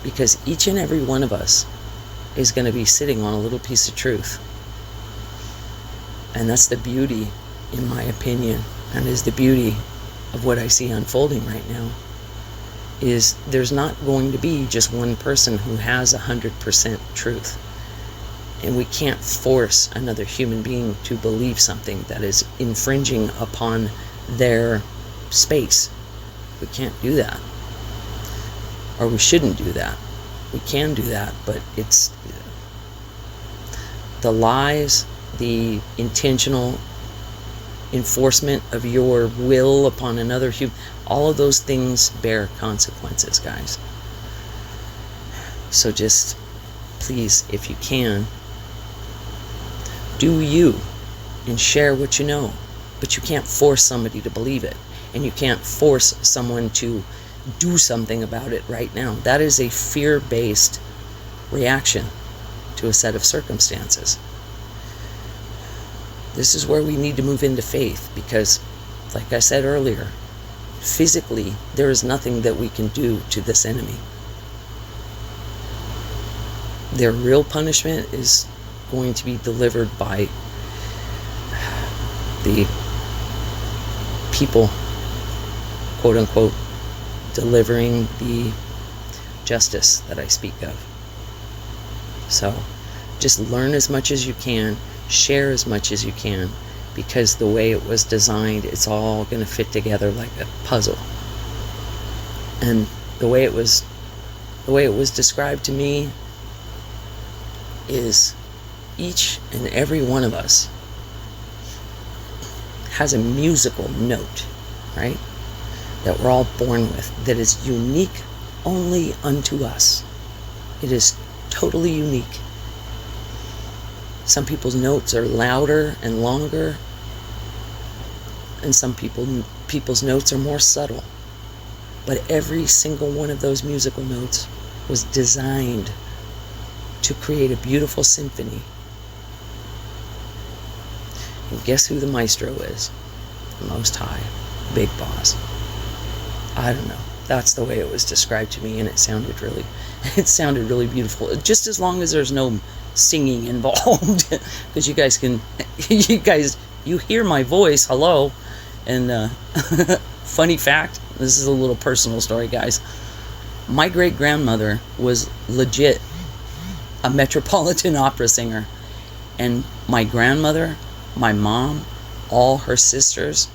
Because each and every one of us is going to be sitting on a little piece of truth. And that's the beauty, in my opinion, and is the beauty of what I see unfolding right now, is there's not going to be just one person who has 100% truth. And we can't force another human being to believe something that is infringing upon their space. We can't do that. Or we shouldn't do that. We can do that, but it's the lies, the intentional enforcement of your will upon another human, all of those things bear consequences, guys. So just, please, if you can, do you and share what you know. But you can't force somebody to believe it. And you can't force someone to do something about it right now. That is a fear-based reaction to a set of circumstances. This is where we need to move into faith, because, like I said earlier, physically, there is nothing that we can do to this enemy. Their real punishment is going to be delivered by the people, quote unquote, delivering the justice that I speak of. So just learn as much as you can, share as much as you can, because the way it was designed, it's all going to fit together like a puzzle. And the way it was described to me is each and every one of us has a musical note, right? That we're all born with, that is unique only unto us. It is totally unique. Some people's notes are louder and longer, and some people's notes are more subtle. But every single one of those musical notes was designed to create a beautiful symphony. And guess who the maestro is? The Most High, Big Boss. I don't know. That's the way it was described to me, and it sounded really beautiful. Just as long as there's no singing involved, because you hear my voice, hello. And funny fact, this is a little personal story, guys. My great-grandmother was legit a Metropolitan Opera singer, and my grandmother, my mom, all her sisters,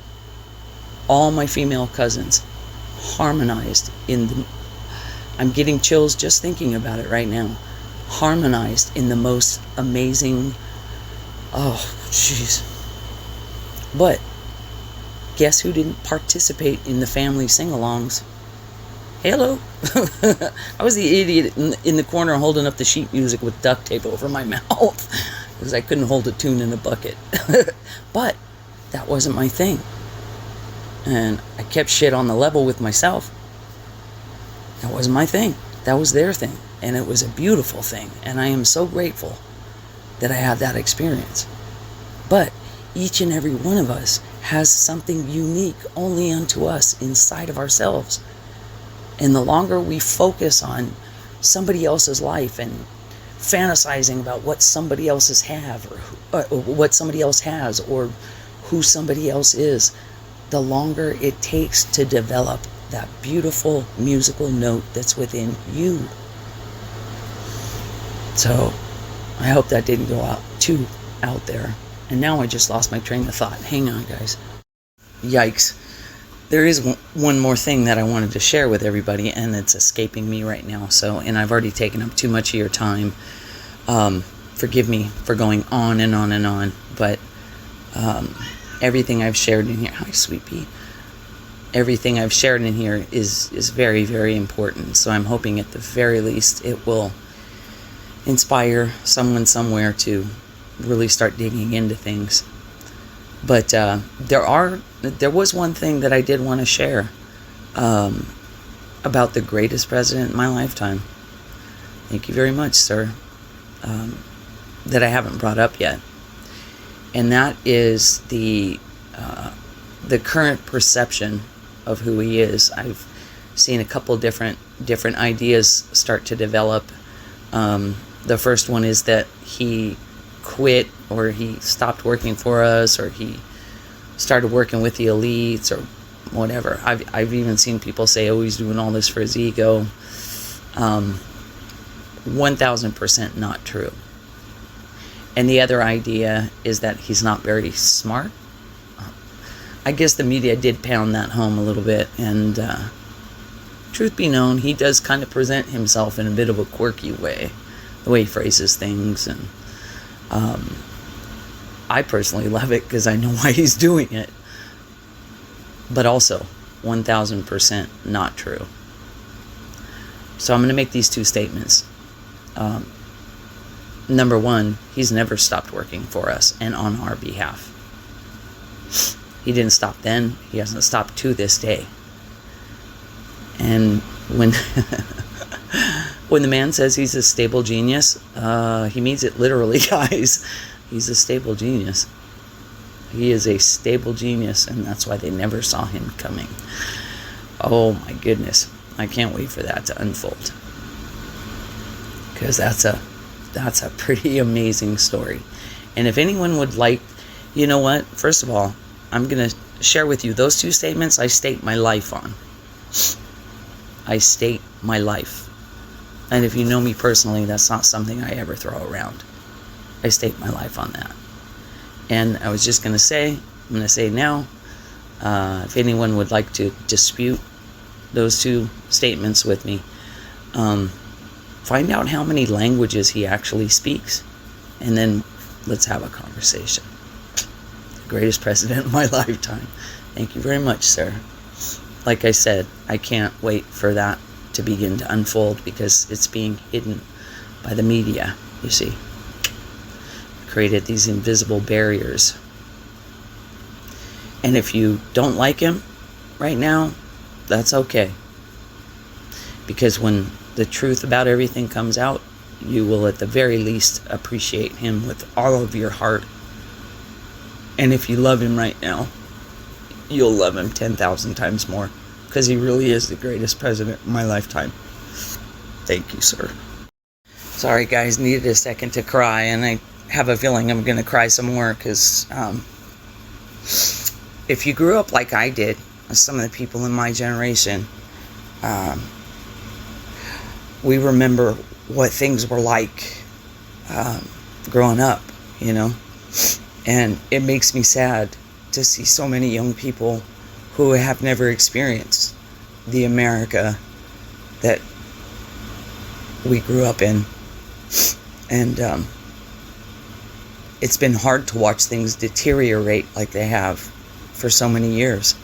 all my female cousins harmonized I'm getting chills just thinking about it right now. Harmonized in the most amazing, oh jeez. But guess who didn't participate in the family sing-alongs? Hello. I was the idiot in the corner holding up the sheet music with duct tape over my mouth because I couldn't hold a tune in a bucket. But that wasn't my thing. And I kept shit on the level with myself. That wasn't my thing. That was their thing. And it was a beautiful thing. And I am so grateful that I had that experience. But each and every one of us has something unique only unto us inside of ourselves. And the longer we focus on somebody else's life and fantasizing about what somebody else's have, or what somebody else has, or who somebody else is, the longer it takes to develop that beautiful musical note that's within you. So I hope that didn't go out there. And now I just lost my train of thought. Hang on, guys. Yikes. There is one more thing that I wanted to share with everybody, and it's escaping me right now. And I've already taken up too much of your time. Forgive me for going on and on and on, but everything I've shared in here, hi, Sweet Pea. Everything I've shared in here is very, very important. So I'm hoping at the very least it will inspire someone somewhere to really start digging into things. But there was one thing that I did want to share about the greatest president in my lifetime. Thank you very much, sir. That I haven't brought up yet, and that is the current perception of who he is. I've seen a couple different ideas start to develop. The first one is that he quit, or he stopped working for us, or he started working with the elites, or whatever. I've even seen people say, oh, he's doing all this for his ego. 1000% not true. And the other idea is that he's not very smart. I guess the media did pound that home a little bit, and truth be known, he does kind of present himself in a bit of a quirky way, the way he phrases things, and I personally love it because I know why he's doing it. But also 1000% not true. So I'm going to make these two statements. Number one, he's never stopped working for us and on our behalf. He didn't stop then. He hasn't stopped to this day. And when when the man says he's a stable genius, he means it literally, guys. He's a stable genius. He is a stable genius, and that's why they never saw him coming. Oh my goodness. I can't wait for that to unfold. Because that's a pretty amazing story. And if anyone would like, you know what? First of all, I'm going to share with you those two statements I state my life on. I state my life. And if you know me personally, that's not something I ever throw around. I state my life on that. And I was just going to say, I'm going to say now, if anyone would like to dispute those two statements with me, find out how many languages he actually speaks, and then let's have a conversation. The greatest president of my lifetime. Thank you very much, sir. Like I said, I can't wait for that to begin to unfold, because it's being hidden by the media, you see. Created these invisible barriers. And if you don't like him right now, that's okay. Because when the truth about everything comes out, you will at the very least appreciate him with all of your heart. And if you love him right now, you'll love him 10,000 times more, because he really is the greatest president in my lifetime. Thank you, sir. Sorry, guys, needed a second to cry, and I have a feeling I'm going to cry some more, because if you grew up like I did, some of the people in my generation, we remember what things were like growing up, you know? And it makes me sad to see so many young people who have never experienced the America that we grew up in. And it's been hard to watch things deteriorate like they have for so many years.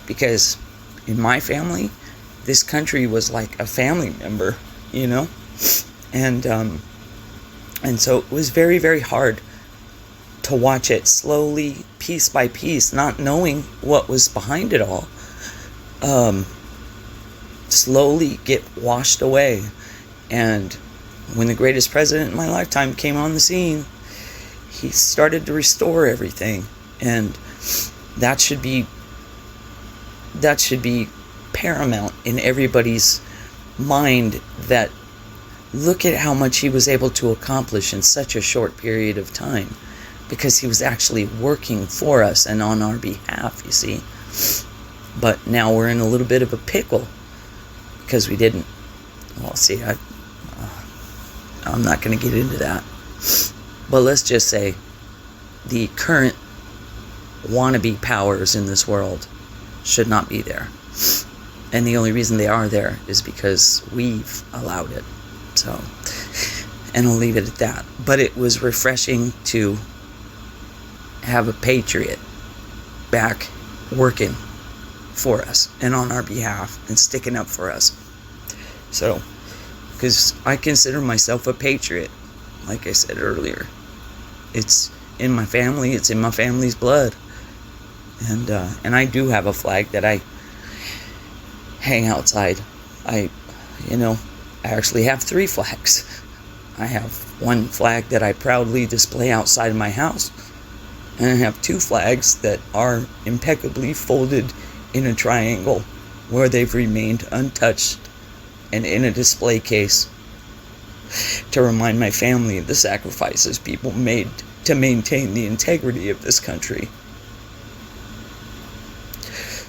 Because in my family, this country was like a family member, you know? And so it was very, very hard to watch it slowly, piece by piece, not knowing what was behind it all, slowly get washed away. And when the greatest president in my lifetime came on the scene, he started to restore everything. And that should be paramount in everybody's mind, that look at how much he was able to accomplish in such a short period of time, because he was actually working for us and on our behalf, you see. But now we're in a little bit of a pickle because we didn't. Well, see, I'm not going to get into that. But let's just say the current wannabe powers in this world should not be there. And the only reason they are there is because we've allowed it. So, and I'll leave it at that. But it was refreshing to have a patriot back working for us and on our behalf and sticking up for us. So, because I consider myself a patriot, like I said earlier. It's in my family, it's in my family's blood. And I do have a flag that I hang outside. I actually have 3 flags. I have one flag that I proudly display outside of my house. And I have 2 flags that are impeccably folded in a triangle where they've remained untouched and in a display case to remind my family of the sacrifices people made to maintain the integrity of this country.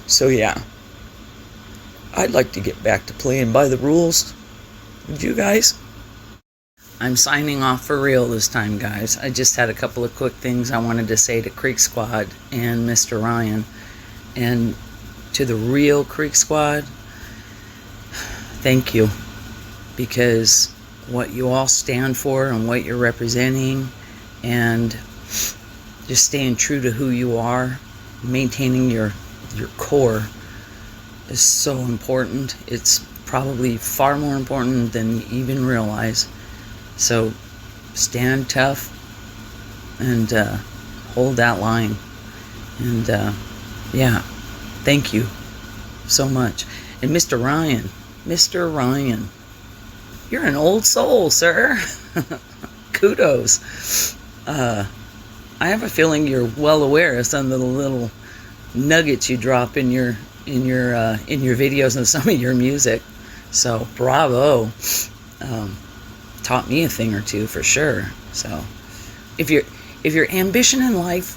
So yeah, I'd like to get back to playing by the rules. Would you guys? I'm signing off for real this time, guys. I just had a couple of quick things I wanted to say to Creek Squad and MrRyan. And to the real Creek Squad, thank you. Because what you all stand for and what you're representing and just staying true to who you are, maintaining your core is so important. It's probably far more important than you even realize. So stand tough and hold that line. And yeah, thank you so much. And MrRyan, you're an old soul, sir. Kudos. I have a feeling you're well aware of some of the little nuggets you drop in your videos and some of your music. So bravo. Taught me a thing or two for sure. So if your ambition in life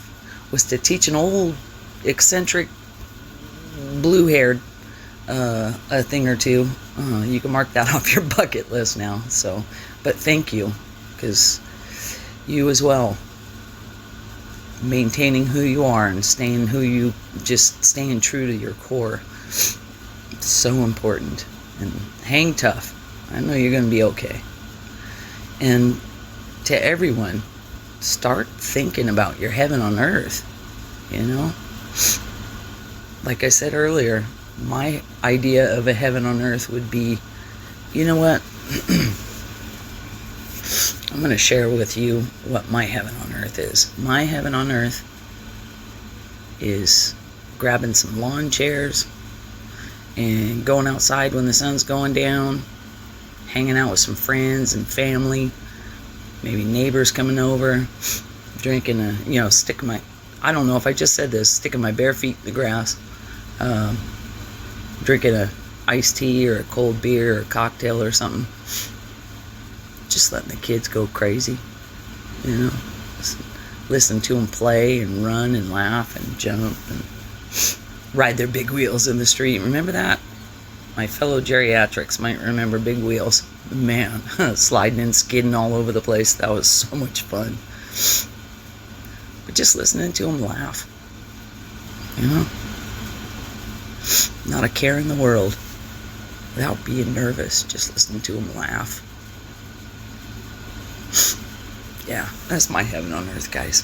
was to teach an old eccentric blue-haired a thing or two, you can mark that off your bucket list now. So, but thank you, because you as well, maintaining who you are and staying true to your core, it's so important. And hang tough. I know you're going to be okay. And to everyone, start thinking about your heaven on earth. Like I said earlier, my idea of a heaven on earth would be, you know what? I'm going to share with you what my heaven on earth is. My heaven on earth is grabbing some lawn chairs and going outside when the sun's going down, hanging out with some friends and family, maybe neighbors coming over, drinking I don't know if I just said this, sticking my bare feet in the grass, drinking a iced tea or a cold beer or a cocktail or something. Just letting the kids go crazy, listen to them play and run and laugh and jump and ride their big wheels in the street. Remember that? My fellow geriatrics might remember big wheels. Man, sliding and skidding all over the place. That was so much fun. But just listening to them laugh. Not a care in the world. Without being nervous. Just listening to them laugh. Yeah, that's my heaven on earth, guys.